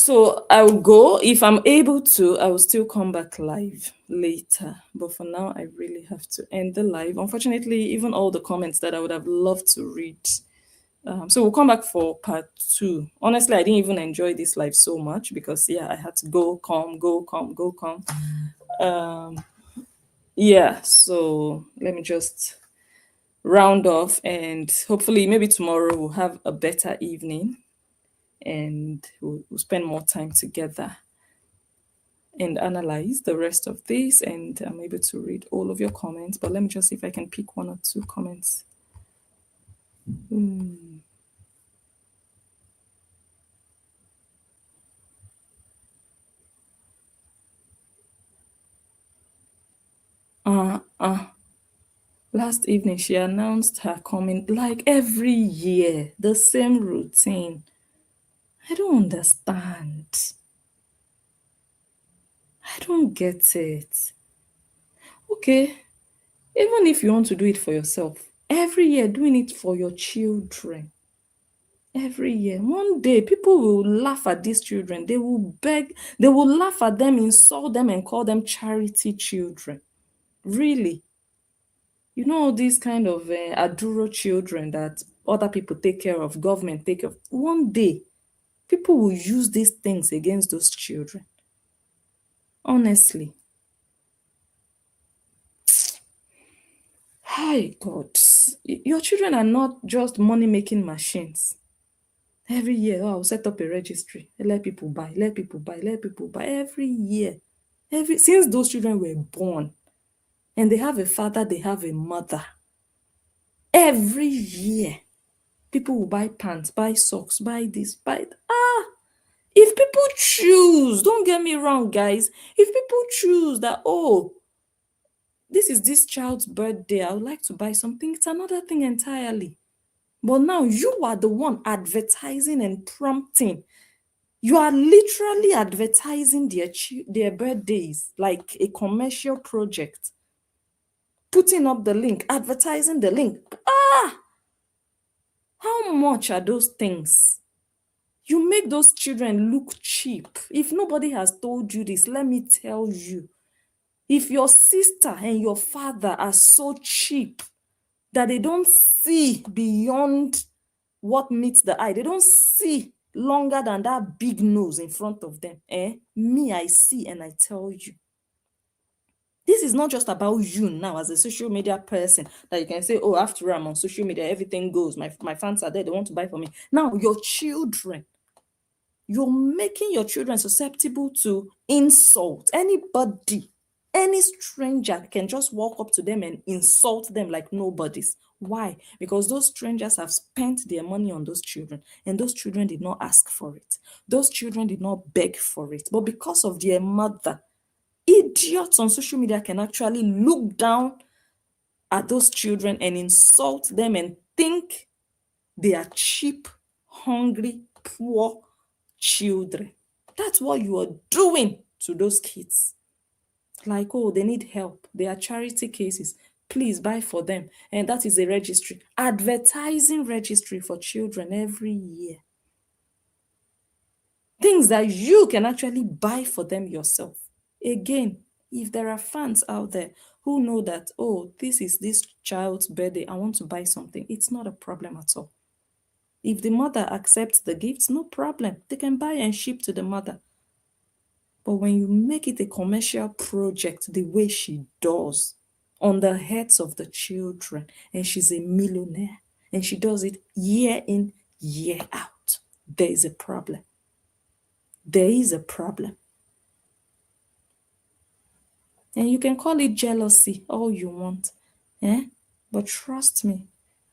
So I'll go. If I'm able to, I will still come back live later. But for now, I really have to end the live. Unfortunately, even all the comments that I would have loved to read. So we'll come back for part 2. Honestly, I didn't even enjoy this live so much because I had to go, come, go, come, go, come. So let me just round off, and hopefully maybe tomorrow we'll have a better evening and we'll spend more time together and analyze the rest of this, and I'm able to read all of your comments. But let me just see if I can pick 1 or 2 comments. Last evening she announced her coming, like every year, the same routine. I don't understand. I don't get it. Okay, even if you want to do it for yourself, every year doing it for your children. Every year, one day, people will laugh at these children. They will beg, they will laugh at them, insult them, and call them charity children. Really? You know, all these kind of aduro children that other people take care of, government take care of. One day, people will use these things against those children. Honestly. Hi, God. Your children are not just money-making machines. Every year, I'll set up a registry. Let people buy, let people buy, let people buy. Every year. Since those children were born, and they have a father, they have a mother. Every year, people will buy pants, buy socks, buy this, buy that. If people choose, don't get me wrong, guys. If people choose that, oh, this is this child's birthday, I would like to buy something, it's another thing entirely. But now you are the one advertising and prompting. You are literally advertising their birthdays like a commercial project. Putting up the link, advertising the link. How much are those things? You make those children look cheap. If nobody has told you this, let me tell you. If your sister and your father are so cheap that they don't see beyond what meets the eye, they don't see longer than that big nose in front of them. Me, I see and I tell you. This is not just about you now as a social media person that you can say, oh, after I'm on social media, everything goes. My fans are there, they want to buy for me. Now, your children, you're making your children susceptible to insult. Anybody, any stranger can just walk up to them and insult them like nobody's. Why? Because those strangers have spent their money on those children, and those children did not ask for it. Those children did not beg for it. But because of their mother, idiots on social media can actually look down at those children and insult them and think they are cheap, hungry, poor children. That's what you are doing to those kids. Like, oh, they need help. They are charity cases. Please buy for them. And that is a registry. Advertising registry for children every year. Things that you can actually buy for them yourself. Again, if there are fans out there who know that, oh, this is this child's birthday, I want to buy something, it's not a problem at all. If the mother accepts the gifts, no problem. They can buy and ship to the mother. But when you make it a commercial project the way she does on the heads of the children, and she's a millionaire, and she does it year in, year out, there is a problem. There is a problem. And you can call it jealousy all you want. But trust me,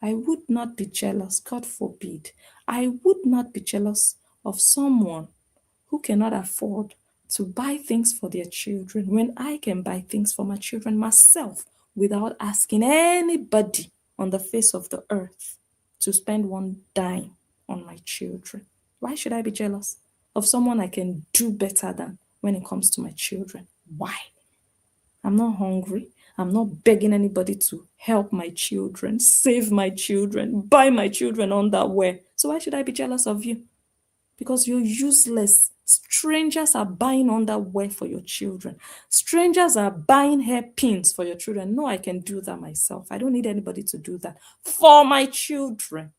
I would not be jealous, God forbid. I would not be jealous of someone who cannot afford to buy things for their children when I can buy things for my children myself without asking anybody on the face of the earth to spend one dime on my children. Why should I be jealous of someone I can do better than when it comes to my children? Why? I'm not hungry. I'm not begging anybody to help my children, save my children, buy my children underwear. So why should I be jealous of you? Because you're useless. Strangers are buying underwear for your children. Strangers are buying hairpins for your children. No, I can do that myself. I don't need anybody to do that for my children.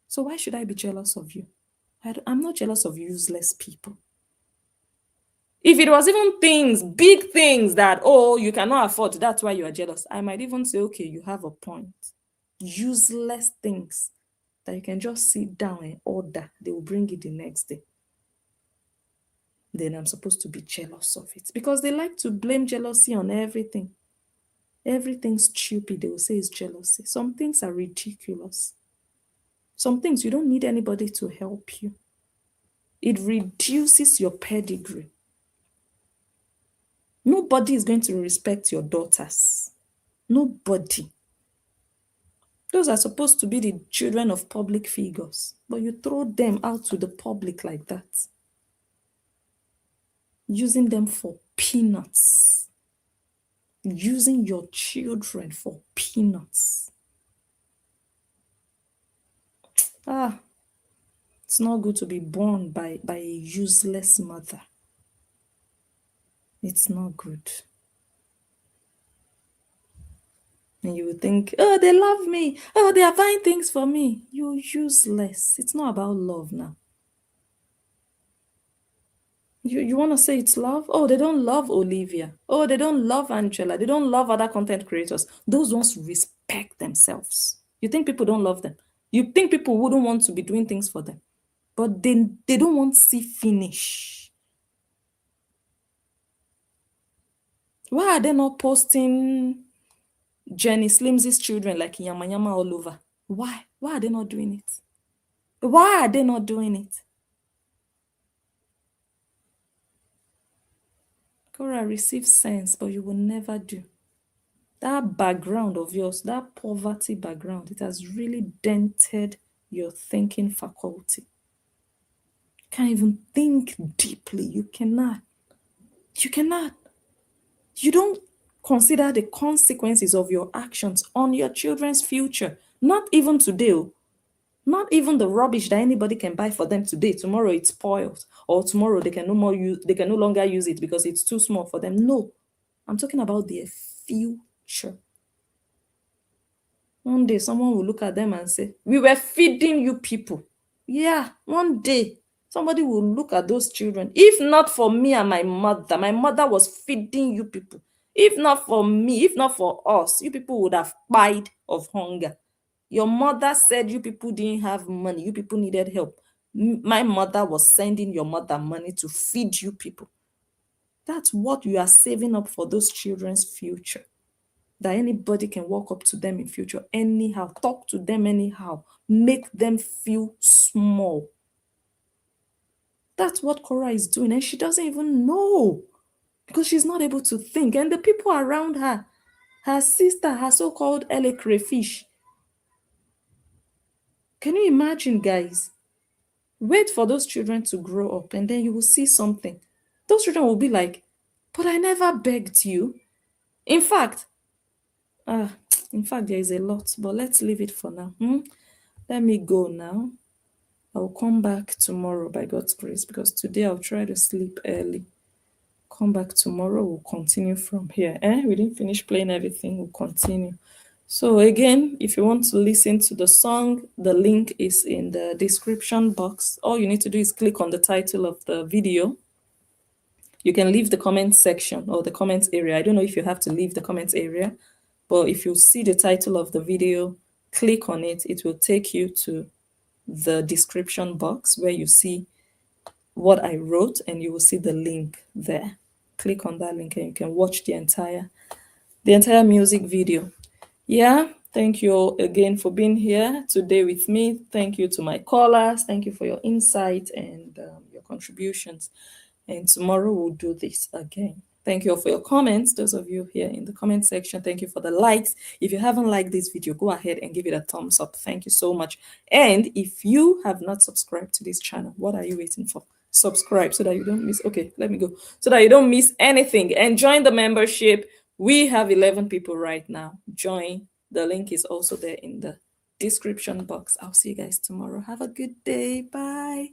So why should I be jealous of you? I'm not jealous of useless people. If it was even things, big things that, oh, you cannot afford, that's why you are jealous, I might even say, okay, you have a point. Useless things that you can just sit down and order, they will bring it the next day. Then I'm supposed to be jealous of it, because they like to blame jealousy on everything. Everything stupid, they will say is jealousy. Some things are ridiculous. Some things you don't need anybody to help you. It reduces your pedigree. Nobody is going to respect your daughters. Nobody. Those are supposed to be the children of public figures, but you throw them out to the public like that, using them for peanuts. Using your children for peanuts. It's not good to be born by a useless mother. It's not good. And you would think, oh, they love me. Oh, they are buying things for me. You're useless. It's not about love now. You want to say it's love? Oh, they don't love Olivia. Oh, they don't love Angela. They don't love other content creators. Those ones respect themselves. You think people don't love them? You think people wouldn't want to be doing things for them? But they don't want to see finish. Why are they not posting Jenny Slims's children like Yama Yama all over? Why? Why are they not doing it? Why are they not doing it? Cora receives sense, but you will never do. That background of yours, that poverty background, it has really dented your thinking faculty. You can't even think deeply. You cannot. You cannot. You don't consider the consequences of your actions on your children's future. Not even today. Not even the rubbish that anybody can buy for them today. Tomorrow it spoils, or tomorrow they can no longer use it because it's too small for them. No, I'm talking about their future. One day someone will look at them and say, we were feeding you people. Yeah, one day somebody will look at those children. If not for me and my mother was feeding you people. If not for me, if not for us, you people would have died of hunger. Your mother said you people didn't have money. You people needed help. My mother was sending your mother money to feed you people. That's what you are saving up for those children's future. That anybody can walk up to them in future anyhow, talk to them anyhow, make them feel small. That's what Cora is doing, and she doesn't even know because she's not able to think. And the people around her, her sister, her so-called LA crayfish. Can you imagine, guys? Wait for those children to grow up, and then you will see something. Those children will be like, but I never begged you. In fact, there is a lot, but let's leave it for now. Let me go now. I'll come back tomorrow by God's grace, because today I'll try to sleep early. Come back tomorrow, we'll continue from here. We didn't finish playing everything, we'll continue. So again, if you want to listen to the song, the link is in the description box. All you need to do is click on the title of the video. You can leave the comment section or the comments area. I don't know if you have to leave the comments area, but if you see the title of the video, click on it. It will take you to the description box where you see what I wrote, and you will see the link there. Click on that link and you can watch the entire music video. Yeah, thank you all again for being here today with me. Thank you to my callers. Thank you for your insight and your contributions. And tomorrow we'll do this again. Thank you all for your comments. Those of you here in the comment section, thank you for the likes. If you haven't liked this video, go ahead and give it a thumbs up. Thank you so much. And if you have not subscribed to this channel, what are you waiting for? Subscribe so that you don't miss. Okay, let me go. So that you don't miss anything. And join the membership. We have 11 people right now. Join. The link is also there in the description box. I'll see you guys tomorrow. Have a good day. Bye.